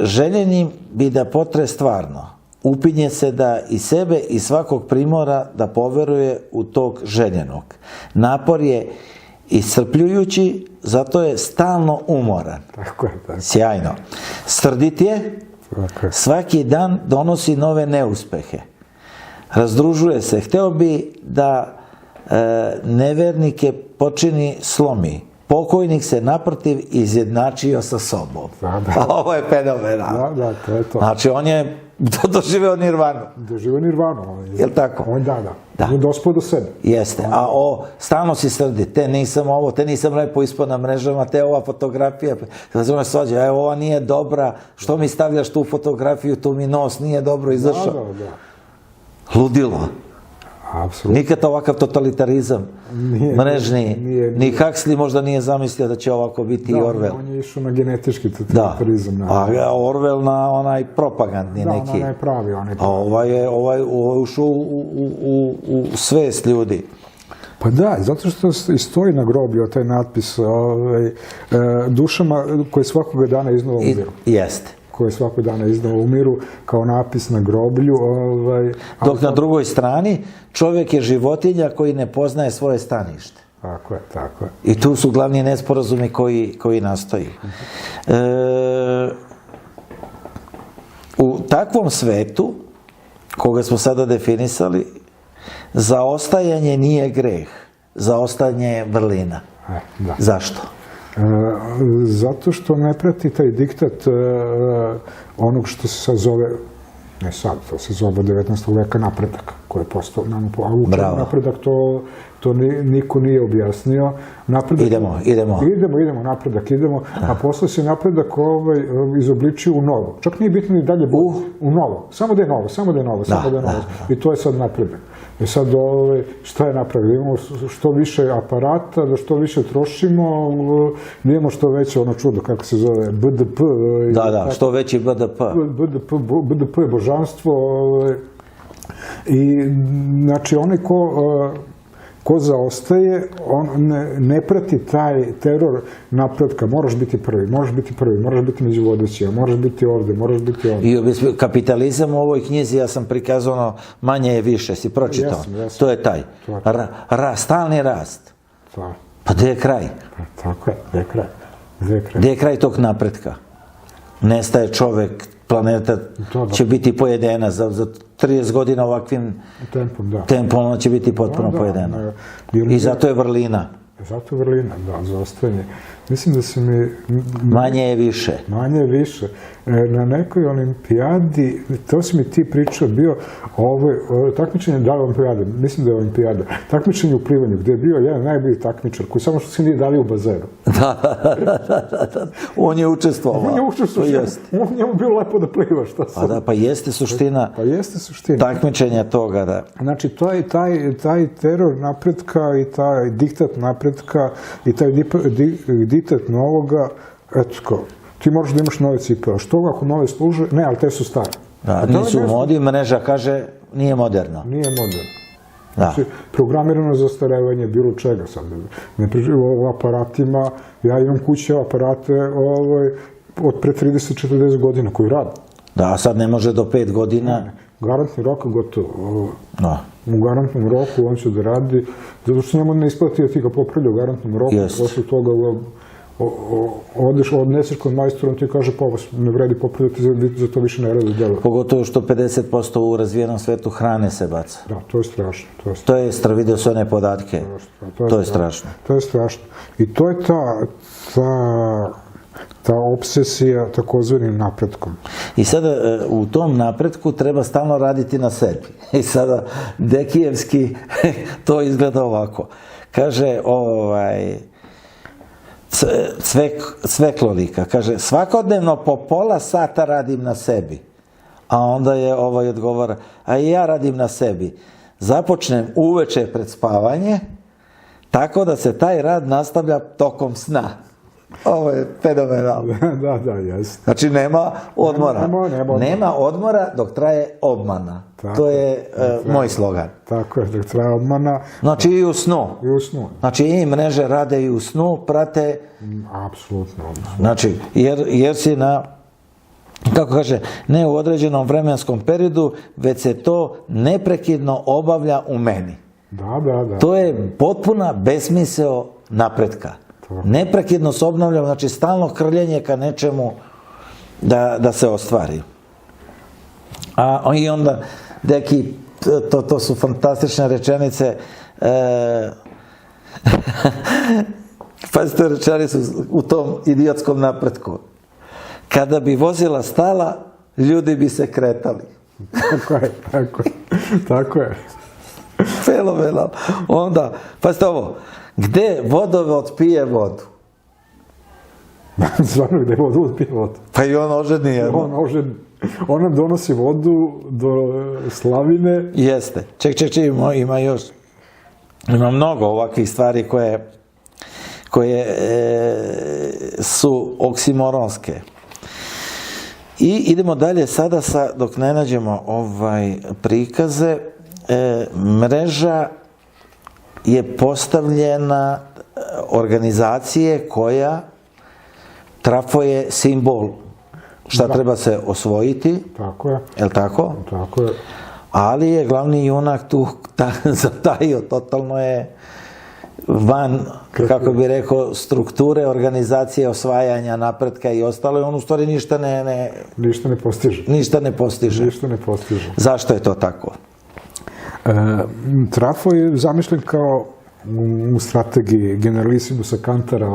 Željenim bi da potre stvarno. Upinje se da i sebe i svakog primora da poveruje u tog željenog. Napor je iscrpljujući, zato je stalno umoran. Tako je. Sjajno. Srdit je, svaki dan donosi nove neuspehe. Razdružuje se. Hteo bi da nevernike počini slomi. Pokojnik se naprotiv izjednačio sa sobom. Ovo je fenomenalno. Da, to je to. Znači, on je doživeo nirvanu. Doživeo nirvanu. Je li tako? Da. On je dospao do sebe. Jeste. A stalno si srdi. Te nisam ovo, te nisam lepo ispod na mrežama, te ova fotografija. Razumeš, svađa, evo, ova nije dobra, što mi stavljaš tu fotografiju, tu mi nos nije dobro izašao. Da. Ludilo. Apsolutno. Nikad ovakav totalitarizam mrežni, ni Huxley možda nije zamislio da će ovako biti i Orwell. Da, on je išao na genetički totalitarizam. A Orwell na onaj propagandni neki. Da, onaj pravi. A ovaj ušao u svest ljudi. Pa da, zato što stoji na groblju taj natpis dušama koje svakoga dana iznova umiru. Jeste. Koje svakog dana iznova umiru, kao napis na groblju. Dok na drugoj strani čovjek je životinja koji ne poznaje svoje stanište. Tako je. I tu su glavni nesporazumi koji nastaju. U takvom svetu, koga smo sada definisali, zaostajanje nije greh, zaostajanje je vrlina. Zašto? Zato što ne prati taj diktat onog što se sad zove, ne sad, to se zove 19. veka napredak, koji je postao nam napredak, to niko nije objasnio. Idemo, napredak, a posle se napredak izobličio u novo. Čak nije bitno ni dalje u novo, samo da je novo. I to je sad napredak. sad šta je napravio? Imamo što više aparata, da što više trošimo, da imamo što veće ono čudo, kako se zove, BDP. Da, što veći BDP. BDP je božanstvo. I znači onaj ko zaostaje, on ne prati taj teror napretka. Moraš biti prvi, moraš biti među vodećima, moraš biti ovde. I kapitalizam u ovoj knjizi ja sam prikazano manje je više, si pročitao? Jesam. To je taj. Stalni rast. Pa gde je kraj? Tako je, gde je kraj? Gde je kraj tog napretka? Nestaje čovek, planeta će biti pojedena za 30 godina ovakvim tempom, ona će biti potpuno pojedena. I zato je vrlina. Zato je vrlina, da, zaostajanje. Mislim da se mi... Manje je više. Manje je više. Na nekoj olimpijadi, to si mi ti pričao, bio takmičenje, da li olimpijade, mislim da je olimpijada, takmičenje u plivanju, gde je bio jedan najbolji takmičar, koji samo što se nije davio u bazenu. Da. On je učestvovao. On njemu bilo lepo da pliva, šta sad? Pa jeste suština takmičenja toga, da. Znači, taj teror napretka i taj diktat napretka i taj diktat novoga, eto kao, ti moraš da imaš nove cipele. Što ako nove služe? Ne, ali te su stare. Da, nisu u modi, mreža kaže, nije moderno. Nije moderno. Znači, programirano zastarevanje bilo čega sad. Ne pričam o aparatima, ja imam kuće aparate od pre 30-40 godina koji rade. Da, a sad ne može do 5 godina. Garantni rok je gotovo. U garantnom roku on će da radi, zato što njemu ne isplati da ti ga popravlja u garantnom roku. Posle toga odneseš kod majstora, on ti kaže pa vas ne vredi popravljati, za to više ne radi delo. Pogotovo što 50% u razvijenom svetu hrane se baca. Da, to je strašno. To je, vidio su one podatke, to je strašno. To je strašno. I to je ta obsesija takozvanim napretkom. I sada u tom napretku treba stalno raditi na sebi. I sada Dekijevski to izgleda ovako. Kaže Cveklolika, kaže svakodnevno po pola sata radim na sebi. A onda je odgovara, a i ja radim na sebi. Započnem uveče pred spavanje, tako da se taj rad nastavlja tokom sna. Ovo je fenomenalno. Da, jeste. Znači, nema odmora. Nema odmora dok traje obmana. To je moj slogan. Tako je, dok traje obmana. Znači, i u snu. Znači, i mreže rade i u snu, prate. Apsolutno. Znači, jer si na, kako kaže, ne u određenom vremenskom periodu, već se to neprekidno obavlja u meni. Da. To je potpuna besmisao napretka. Neprekidno se obnavljamo, znači stalno krljenje ka nečemu da se ostvari. I onda, deki, to su fantastične rečenice, pazite, rečenice u tom idiotskom napretku. Kada bi vozila stala, ljudi bi se kretali. Tako je. Fenomenalno. Onda, pazite ovo, gde vodovod pije vodu? Stvarno, gde vodovod pije vodu? Pa i on ožedni jedno. On nam donosi vodu do slavine. Jeste. Ček, ima još. Ima mnogo ovakvih stvari koje su oksimoronske. I idemo dalje sada dok ne nađemo prikaze. Mreža je postavljena organizacije koja trafo je simbol šta treba se osvojiti. Tako je. Je li tako? Tako je. Ali je glavni junak tu zatajio, totalno je van, kako bi rekao, strukture, organizacije, osvajanja, napretka i ostalo, i on u stvari ništa ne postiže. Zašto je to tako? Trafo je zamišljen kao u strategiji generalisimusa Kantara,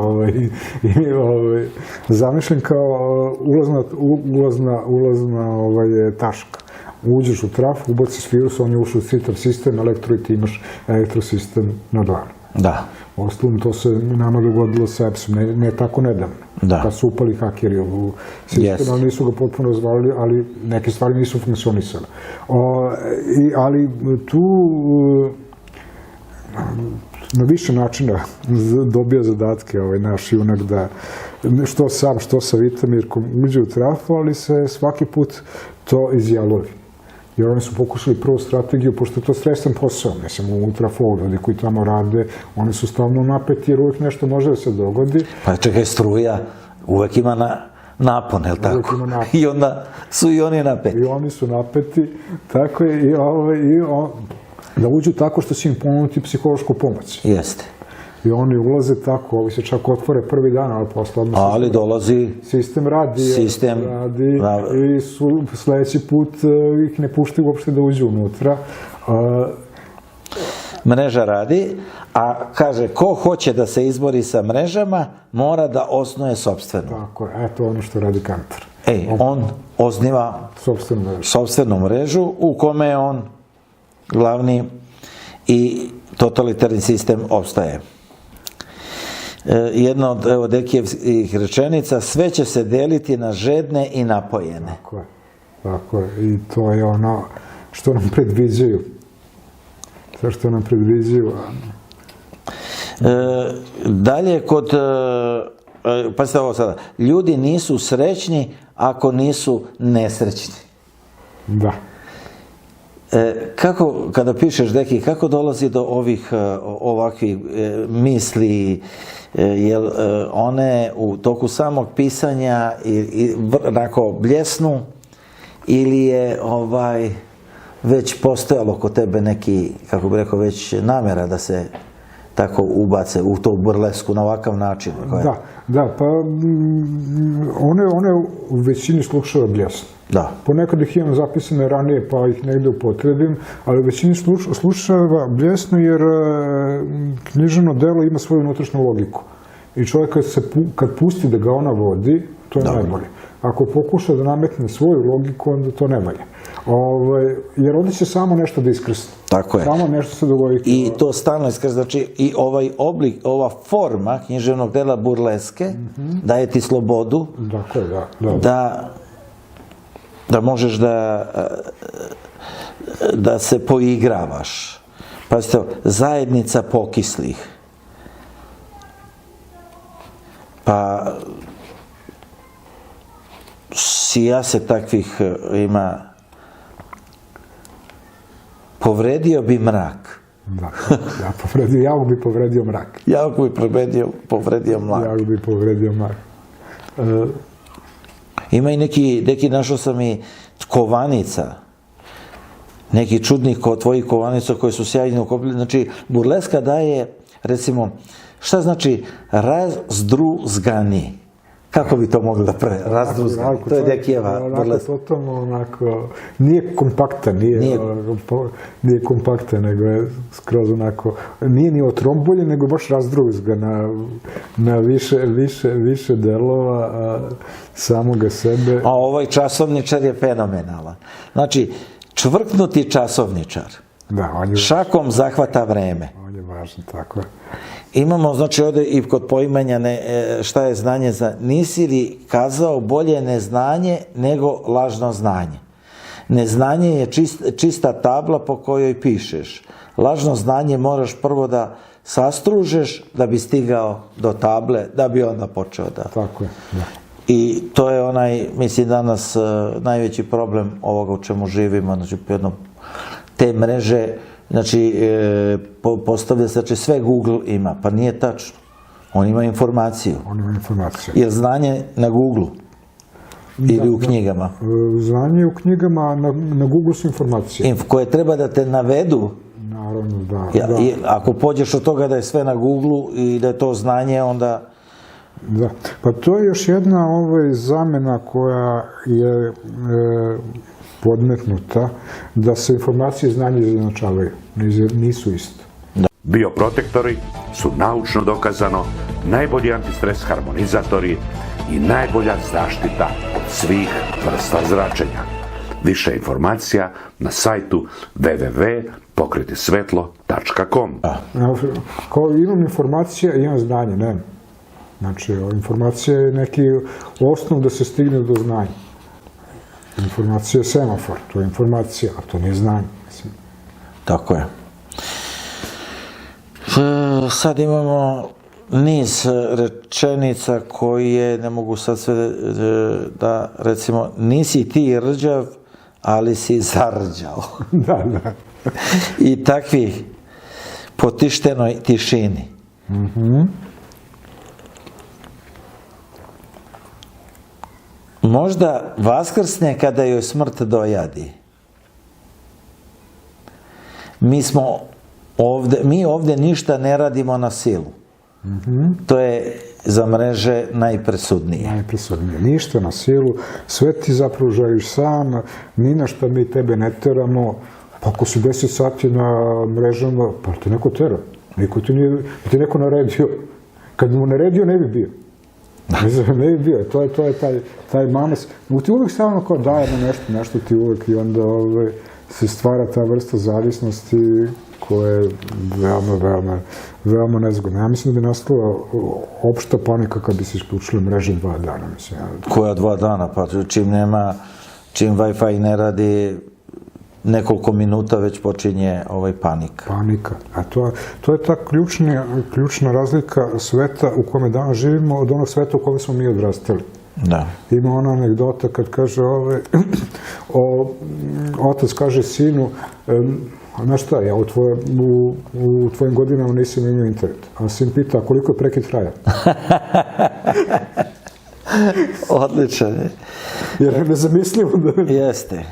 zamišljen kao ulazna taška. Uđeš u traf, ubaciš virus, on je ušao u čitav sistem elektro i ti imaš elektrosistem na dlanu. Da. Ostalom, to se nama dogodilo sa EPS-om, ne tako nedavno. Da. Kad su upali hakeri u sistem, ali nisu ga potpuno razvalili, ali neke stvari nisu funkcionisale. Ali tu na više načina dobija zadatke naš junak da što sam, što sa Vitamirkom uđe u trafu, ali se svaki put to izjalovi. Jer oni su pokušali prvu strategiju, pošto je to stresan posao, mislim, u trafu, ljudi koji tamo rade, oni su stalno napeti jer uvijek nešto može da se dogodi. Pa čekaj, struja uvek ima napon, je li tako? Uvijek ima napon. I onda su i oni napeti. I oni su napeti, tako je, da uđu tako što će im ponuditi psihološku pomoć. Jeste. I oni ulaze tako, ovi se čak otvore prvi dan, ali posle odmah Ali dolazi sistem radi i sledeći put ih ne puštaju uopšte da uđu unutra. Mreža radi, a kaže, ko hoće da se izbori sa mrežama, mora da osnuje sopstvenu. Tako je, eto ono što radi Kantar. On osniva sopstvenu mrežu u kome je on glavni i totalitarni sistem opstaje. Jedna od Dekijevih rečenica, sve će se deliti na žedne i napojene. Tako je. I to je ono što nam predviđaju. Sve što nam predviđaju. Dalje, pazite ovo sada, ljudi nisu srećni ako nisu nesrećni. Da. Kako, kada pišeš, Deki, kako dolazi do ovakvih misli, jel one u toku samog pisanja onako bljesnu ili je već postojalo kod tebe neki, kako bih rekao, već namjera da se tako ubace u to burlesku na ovakav način? Da, pa one u većini slučajeva bljesno. Da. Ponekad ih imam zapisane ranije pa ih negde upotrebim, ali u većini slučajeva bljesno jer književno delo ima svoju unutrašnju logiku. I čovjek kad pusti da ga ona vodi, to je najbolje. Ako pokuša da nametne svoju logiku, onda to ne valja. Jer onda će samo nešto da iskrsne. Tako je. Samo nešto se dogoditi. I to stalno iskrsne. Znači, i ovaj oblik, ova forma književnog dela burleske daje ti slobodu da možeš da se poigravaš. Pazite, zajednica pokislih. Pa sijaset takvih ima. Povredio bi mrak. Da, ja bi povredio mrak. Ja bi povredio mrak. Ja bi povredio mrak. Ima i neki, našao sam i kovanica. Neki čudnih tvojih kovanica koje su sjajno ukopljene. Znači, burleska daje, recimo, šta znači razdruzgani? Kako bi to mogli da prave? Razdruzgani. To je Dekijeva burleska. Totalno onako, nije kompaktan, nije kompaktan, nego je skroz onako, nije ni otromboljen, nego baš razdruzgan na više delova samoga sebe. A ovaj časovničar je fenomenalan. Znači, čvrknuti časovničar. Šakom zahvata vreme. On je važan, tako je. Imamo, znači, ovdje i kod poimanja šta je znanje nisi li kazao bolje neznanje nego lažno znanje. Neznanje je čista tabla po kojoj pišeš. Lažno znanje moraš prvo da sastružeš da bi stigao do table, da bi onda počeo da... Tako je, da. I to je mislim, danas najveći problem ovoga u čemu živimo, znači, te mreže, znači, postavlja se, znači, sve Google ima, pa nije tačno. On ima informaciju. Jer znanje na Google ili u knjigama? Znanje u knjigama, na Google su informacije. Koje treba da te navedu. Naravno, da. Ako pođeš od toga da je sve na Google i da je to znanje, onda... Da, pa to je još jedna zamena koja je podmetnuta, da se informacije i znanje izjednačavaju. Nisu isto. Bioprotektori su naučno dokazano najbolji antistres harmonizatori i najbolja zaštita od svih vrsta zračenja. Više informacija na sajtu www.pokretisvetlo.com. Imam informacije, imam znanje, ne. Znači, informacija je neki osnov da se stigne do znanja. Informacija je semafor, to je informacija, a to nije znanje. Tako je. Sad imamo niz rečenica koje, ne mogu sad sve da, recimo, nisi ti rđav, ali si zarđao. Da, da. I takvi po tištenoj tišini. Možda vaskrsne kada joj smrt dojadi. Mi ovdje ništa ne radimo na silu. To je za mreže najpresudnije. Najpresudnije. Ništa na silu, sve ti zapravo želiš sam, ni na šta mi tebe ne teramo. Pa ako si 10 sati na mrežama, pa te neko tera. Niko ti nije, ti neko naredio. Kad mu naredio, ne bi bio. Ne bi bio. To je taj manas. Ti uvijek samo kao dajemo nešto ti uvijek i onda se stvara ta vrsta zavisnosti koja je veoma nezgodna. Ja mislim da bi nastala opšta panika kad bi se isključile mreže 2 dana. Koja 2 dana? Pa čim Wi-Fi ne radi nekoliko minuta već počinje panika. Panika. A to je ta ključna razlika sveta u kome danas živimo od onog sveta u kome smo mi odrastali. Da. Ima ona anegdota kad kaže otac kaže sinu, znaš šta, ja u tvojim godinama nisam imao internet. A sin pita, koliko je prekid traja? Odličan je. Jer je nezamislivo da... Jeste.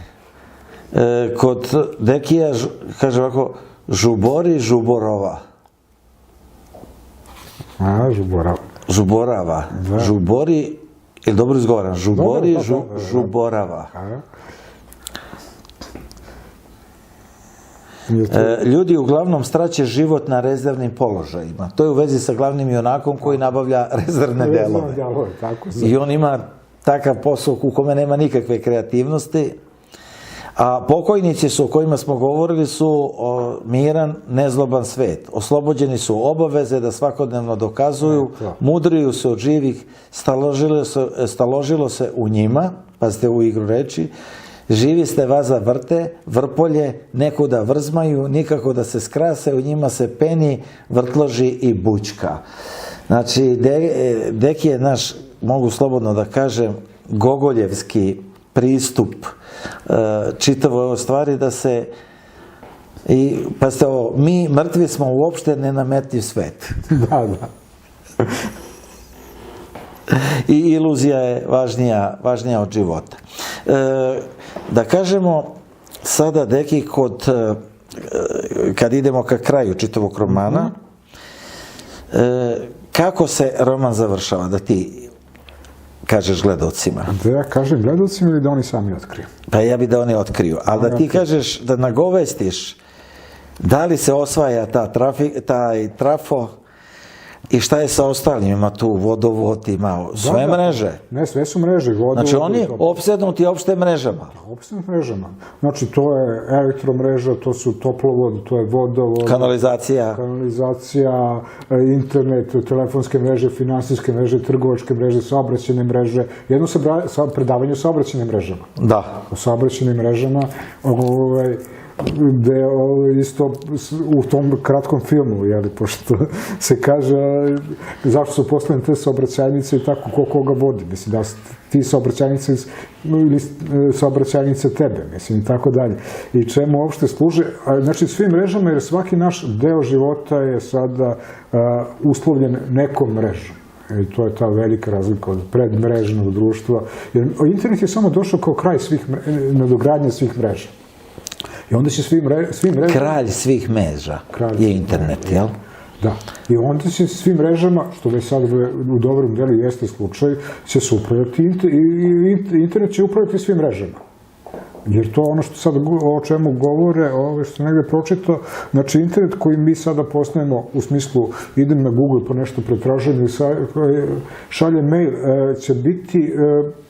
Kod Dekija kaže ovako, žubori žuborova. A, žuborava. Žuborava. Žubori, je dobro izgovaram, žubori žuborava. Ljudi uglavnom straće život na rezervnim položajima. To je u vezi sa glavnim junakom koji nabavlja rezervne delove. I on ima takav posao u kome nema nikakve kreativnosti. A pokojnici su, o kojima smo govorili, su miran, nezloban svet. Oslobođeni su obaveze da svakodnevno dokazuju, mudriju se od živih, staložilo se u njima, pazite u igru reči, živi ste vaza vrte, vrpolje, nekuda vrzmaju, nikako da se skrase, u njima se peni, vrtloži i bućka. Znači, Deki je naš, mogu slobodno da kažem, gogoljevski pristup čitavo ovo stvari da se pazite ovo, mi mrtvi smo uopšte nenametljiv svet. Da. I iluzija je važnija od života. Da kažemo sada, Deki, kad idemo ka kraju čitavog romana, kako se roman završava, da ti kažeš gledalcima? Da ja kažem gledalcima ili da oni sami otkriju? Pa ja bi da oni otkriju, ali da ti kažeš, da nagovestiš da li se osvaja taj trafo i šta je sa ostalim, ima tu vodovod, ima sve mreže. Ne, sve su mreže. Znači oni opsednuti opšte mrežama. Opsednuti mrežama. Znači to je elektromreža, to su toplovod, to je vodovod. Kanalizacija, internet, telefonske mreže, finansijske mreže, trgovačke mreže, saobraćajne mreže. Jedno predavanje o saobraćajnim mrežama. Da. O saobraćajnim mrežama, gde isto u tom kratkom filmu, pošto se kaže zašto su postavljene te saobraćajnice i tako ko koga vodi, mislim da ti saobraćajnice ili saobraćajnice tebe, mislim i tako dalje. I čemu uopšte služe, znači svim mrežama, jer svaki naš deo života je sada uslovljen nekom mrežom. I to je ta velika razlika od predmrežnog društva. Jer internet je samo došao kao kraj nadogradnje svih mreža. I onda će svim mrežama... Kralj svih mreža je internet, jel? Da. I onda će svim mrežama, što već sad u dobrom delu jeste slučaj, će se upravljati i internet će upravljati svim mrežama. Jer to ono što sad o čemu govore, što sam negde pročitao, znači internet koji mi sada poznajemo u smislu idem na Google po nešto pretražujem i šaljem mail, će biti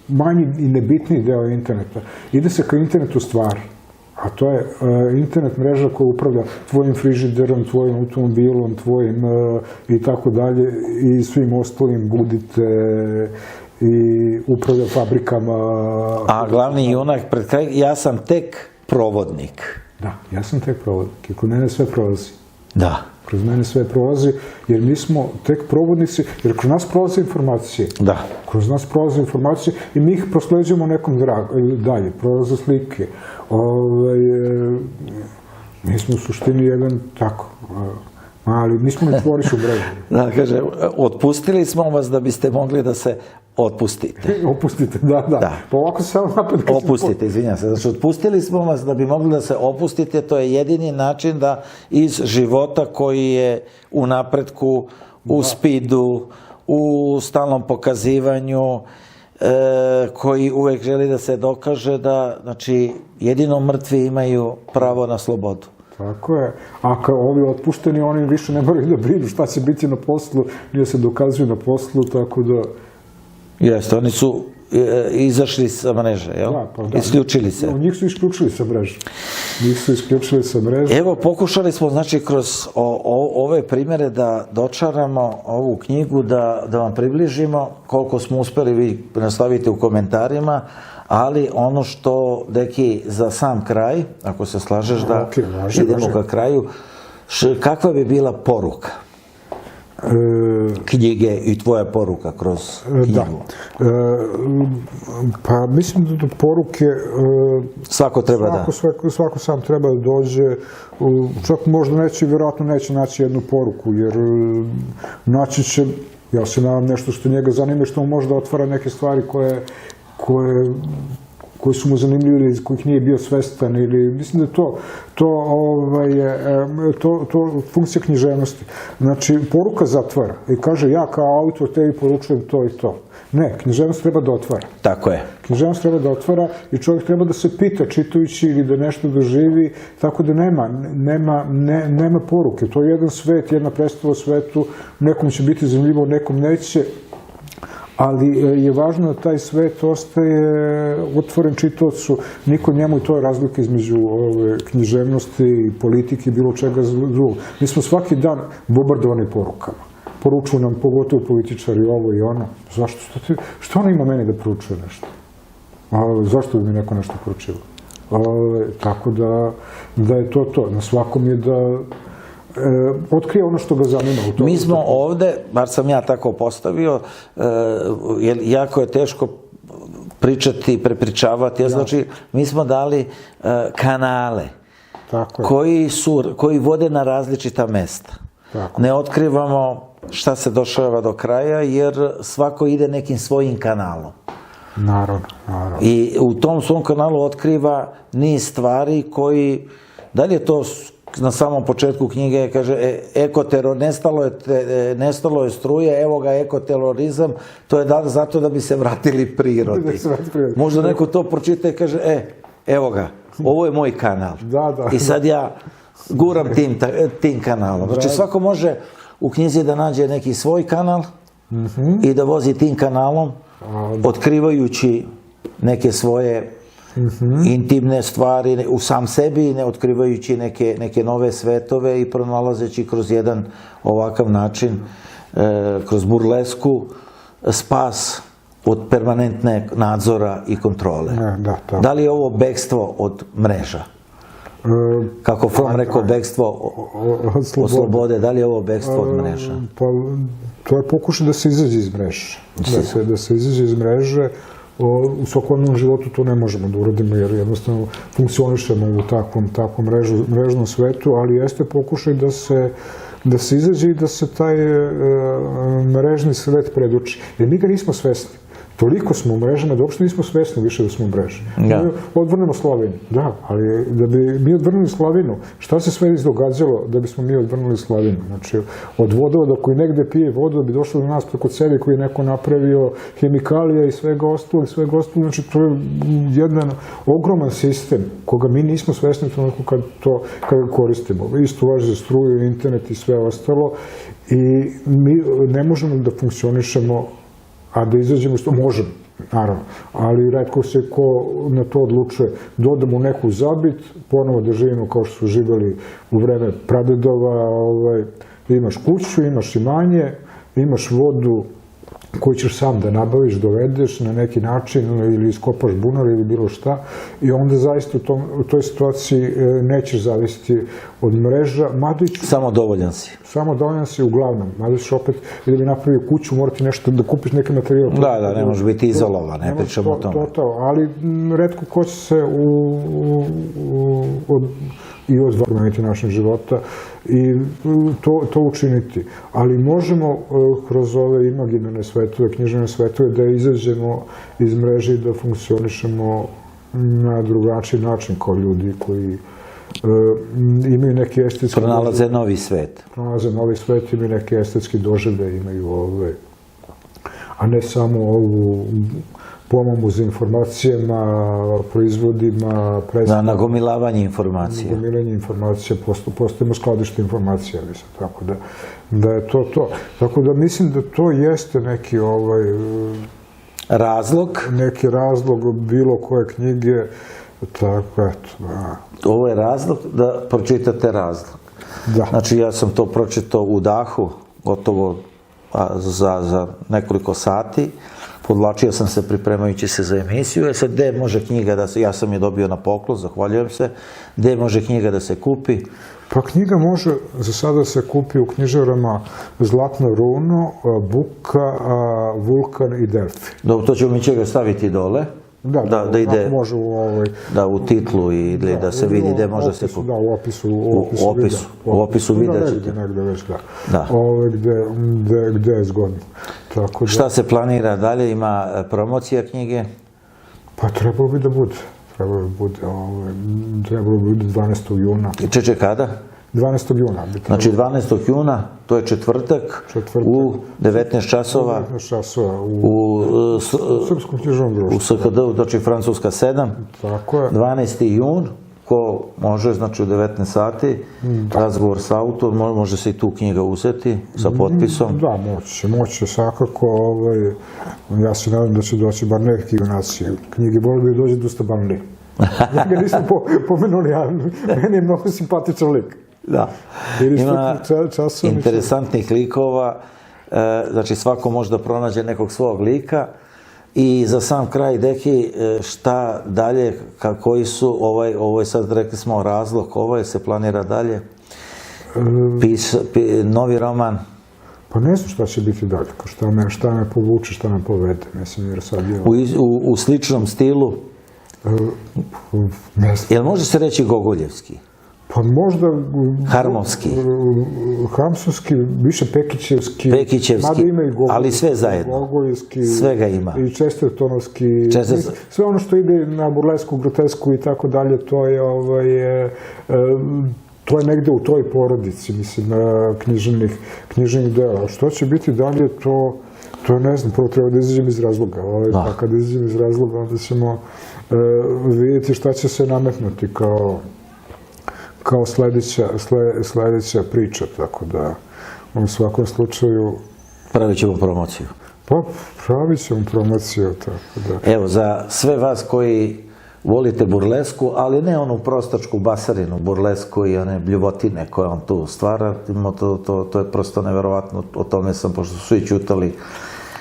manji i nebitniji deo interneta. Ide se ka internetu stvari, a to je internet mreža koja upravlja tvojim frižiderom, tvojim automobilom, tvojim i tako dalje i svim ostalim, budite i upravlja fabrikama. A glavni junak pred kraj, ja sam tek provodnik. Da, ja sam tek provodnik i kod mene sve prolazi. Da. Kroz mene sve prolazi, jer mi smo tek provodnici, jer kroz nas prolaze informacije. Da. Kroz nas prolaze informacije i mi ih prosleđujemo nekom dalje, prolaze slike. Mi smo u suštini jedan tako, ali nismo ne tvoriš u mrežu. Da, kaže, otpustili smo vas da biste mogli da se otpustite. Opustite, da. Pa ovako se samo napad... Opustite, izvinjam se. Znači, otpustili smo vas da bi mogli da se opustite, to je jedini način da iz života koji je u napretku, u spidu, u stalnom pokazivanju, koji uvek želi da se dokaže da, znači, jedino mrtvi imaju pravo na slobodu. Tako je. A kao ovi otpušteni, oni više ne moraju da brinu šta će biti na poslu, nije se dokazuju na poslu, tako da... Jeste, oni su izašli sa mreže, jel? Da. Isključili se. Njih su isključili sa mreže. Evo, pokušali smo, znači, kroz ove primere da dočaramo ovu knjigu, da vam približimo koliko smo uspeli, vi nastavite u komentarima, ali ono što, deki, za sam kraj, ako se slažeš da idemo ka kraju, kakva bi bila poruka knjige i tvoja poruka kroz knjigu? Pa mislim da do poruke svako treba da... Svako sam treba da dođe, čak možda vjerojatno neće naći jednu poruku, jer naći će, ja se nadam, nešto što njega zanima, što mu možda otvara neke stvari koji su mu zanimljivi ili iz kojih nije bio svestan, ili mislim da je to funkcija književnosti. Znači, poruka zatvara i kaže, ja kao autor tebi poručujem to i to. Ne, književnost treba da otvara. Tako je. Književnost treba da otvara i čovjek treba da se pita čitajući ili da nešto doživi, tako da nema poruke. To je jedan svet, jedna predstava o svetu, nekom će biti zanimljivo, nekom neće, ali je važno da taj svet ostaje otvoren čitaocu, niko njemu, i to je razlika između književnosti i politike i bilo čega drugog. Mi smo svaki dan bombardovani porukama. Poručuju nam, pogotovo političari, ovo i ono. Zašto? Što ona ima meni da poručuje nešto? Zašto bi mi neko nešto poručilo? Tako da je to. Na svakom je da otkrije ono što ga zanima. Mi smo ovde, bar sam ja tako postavio, jer jako je teško pričati, prepričavati, znači mi smo dali kanale koji vode na različita mesta. Ne otkrivamo šta se dešava do kraja, jer svako ide nekim svojim kanalom. Naravno. I u tom svom kanalu otkriva niz stvari koji, da li je to na samom početku knjige, kaže, nestalo je struje, evo ga ekoterorizam, to je zato da bi se vratili prirodi. Možda neko to pročita i kaže, evo ga, ovo je moj kanal. I sad ja guram tim kanalom. Znači, svako može u knjizi da nađe neki svoj kanal i da vozi tim kanalom, otkrivajući neke svoje intimne stvari u sam sebi, ne otkrivajući neke nove svetove i pronalazeći kroz jedan ovakav način, kroz burlesku, spas od permanentne nadzora i kontrole. Da li je ovo bekstvo od mreža? Kako Fromm rekao, bekstvo od slobode, da li je ovo bekstvo od mreža? Pa, to je pokušaj da se izađe iz mreže. Da se izađe iz mreže. U svakodnevnom životu to ne možemo da uradimo, jer jednostavno funkcionišemo u takvom mrežnom svetu, ali jeste pokušaj da se izađe i da se taj mrežni svet preduči. Jer mi ga nismo svesni. Toliko smo u mrežama da uopšte nismo svesni više da smo u mreži. Odvrnemo Slavinu. Da, ali da bi mi odvrnuli Slavinu, šta se sve izdogađalo da bismo mi odvrnuli Slavinu? Znači, od vodovoda koji negde pije vodu da bi došlo do nas preko cevi koji je neko napravio, hemikalija i svega ostalo, znači to je jedan ogroman sistem koga mi nismo svesni toliko kad ga koristimo. Isto važi za struju, internet i sve ostalo, i mi ne možemo da funkcionišemo, a da izađemo što možemo. naravno, ali retko se ko na to odlučuje. Dodamo u neku zabit, ponovo da živimo kao što su živjeli u vreme pradedova, imaš kuću, imaš imanje, imaš vodu koju ćeš sam da nabaviš, dovedeš na neki način ili iskopaš bunar ili bilo šta i onda zaista u toj situaciji nećeš zavisiti od mreža. Samo dovoljan si. Samo dovoljan si uglavnom. Mada ćeš opet, ili bi napravio kuću, morati nešto da kupiš neki materijal. Da, ne može biti izolovan, ne pričamo o tome. Ali retko ko će se i odvojiti našeg života i to učiniti. Ali možemo kroz ove imaginarne svetove, književne svetove da izađemo iz mreže i da funkcionišemo na drugačiji način kao ljudi koji imaju neki estetski... Pronalaze novi svet. Pronalaze novi svet, imaju neke estetski doživlje, imaju a ne samo ovu pomamu za informacijama, proizvodima, nagomilavanje informacija. Nagomilanje informacija, postajemo skladište informacija, mislim, tako da je to to. Tako da mislim da to jeste neki razlog? Neki razlog bilo koje knjige, tako eto. Ovo je razlog da pročitate razlog. Da. Znači ja sam to pročitao u dahu, gotovo za nekoliko sati. Podvlačio sam se pripremajući se za emisiju. Sad, gde može knjiga da se, ja sam je dobio na poklon, zahvaljujem se, gde može knjiga da se kupi? Pa knjiga može za sada se kupi u knjižarama Zlatno runo, Buka, Vulkan i Delfi. Dobro, to ćemo mi će ga staviti dole. Da ide u titlu ili da se vidi gde može se kupiti. Da, u opisu videa ćete. Negde već, da. Gde je zgodno. Šta se planira dalje? Ima promocija knjige? Pa trebalo bi da bude. Trebalo bi bude 12. juna. Čeče kada? 12. juna. Znači 12. juna, to je četvrtak, u 19 časova u Srpskom književnom društvu. U SKD-u, znači Francuska 7, 12. jun, ko može, znači u 19 sati, razgovor sa autorom, može se i tu knjiga uzeti sa potpisom. Da, moće svakako. Ja se nadam da će doći bar neki junaci. Knjige volio bi dođe dosta Banli. Njega nismo pomenuli, a meni je mnogo simpatičan lik. Da, ima interesantnih likova, znači svako može da pronađe nekog svog lika i za sam kraj, Deki, šta dalje, koji su, ovo je sad rekli smo razlog, se planira dalje, novi roman? Pa ne znam šta će biti dalje, šta me povuče, šta me povede, mislim, jer sad je... U sličnom stilu? Ne znam. Jel može se reći Gogoljevski? Pa možda... Harmonski. Harmonski, više Pekićevski. Pekićevski, ali sve zajedno. Gogoljevski. Svega ima. I Čestertonovski. Sve ono što ide na burlesku, grotesku i tako dalje, to je negde u toj porodici, mislim, književnih dela. Što će biti dalje, to ne znam, prvo treba da izađem iz razloga. Pa kad izađem iz razloga, onda ćemo vidjeti šta će se nametnuti kao sledeća priča, tako da u svakom slučaju... Pravit ćemo promociju. Pa, pravit ćemo promociju, tako da... Evo, za sve vas koji volite burlesku, ali ne onu prostačku basarinu burlesku i one bljuvotine koje on tu stvara, to je prosto neverovatno, o tome sam, pošto su svi čutali,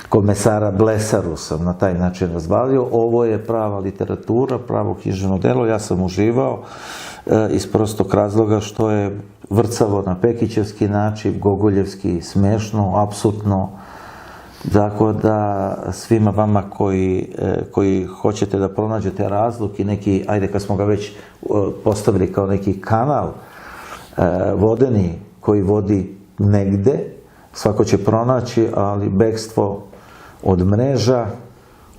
Komesara Blesaru sam na taj način razvalio. Ovo je prava literatura, pravo književno delo, ja sam uživao iz prostog razloga što je vrcavo na Pekićevski način, Gogoljevski, smešno, apsurdno. Tako da svima vama koji hoćete da pronađete razlog i neki, ajde kad smo ga već postavili kao neki kanal vodeni koji vodi negde, svako će pronaći, ali bekstvo od mreža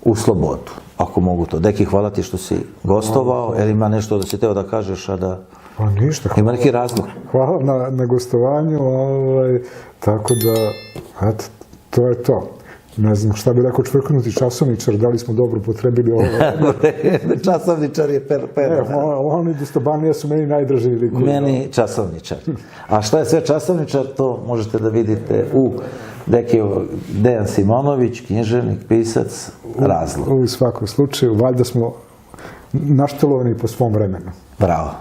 u slobodu, ako mogu to. Deki, hvala ti što si gostovao, ili ima nešto da si teo da kažeš, a da... Pa ništa. Ima neki razlog? Hvala na gostovanju, tako da, eto, to je to. Ne znam šta bi rekao čvrknuti časovničar, da li smo dobro potrebili ovo. Časovničar je Oni Dostobanija su meni najdraži likovi. Meni časovničar. A šta je sve časovničar, to možete da vidite u Dejan Simonović, književnik, pisac, razlog. U svakom slučaju, valjda smo naštelovani po svom vremenu. Bravo.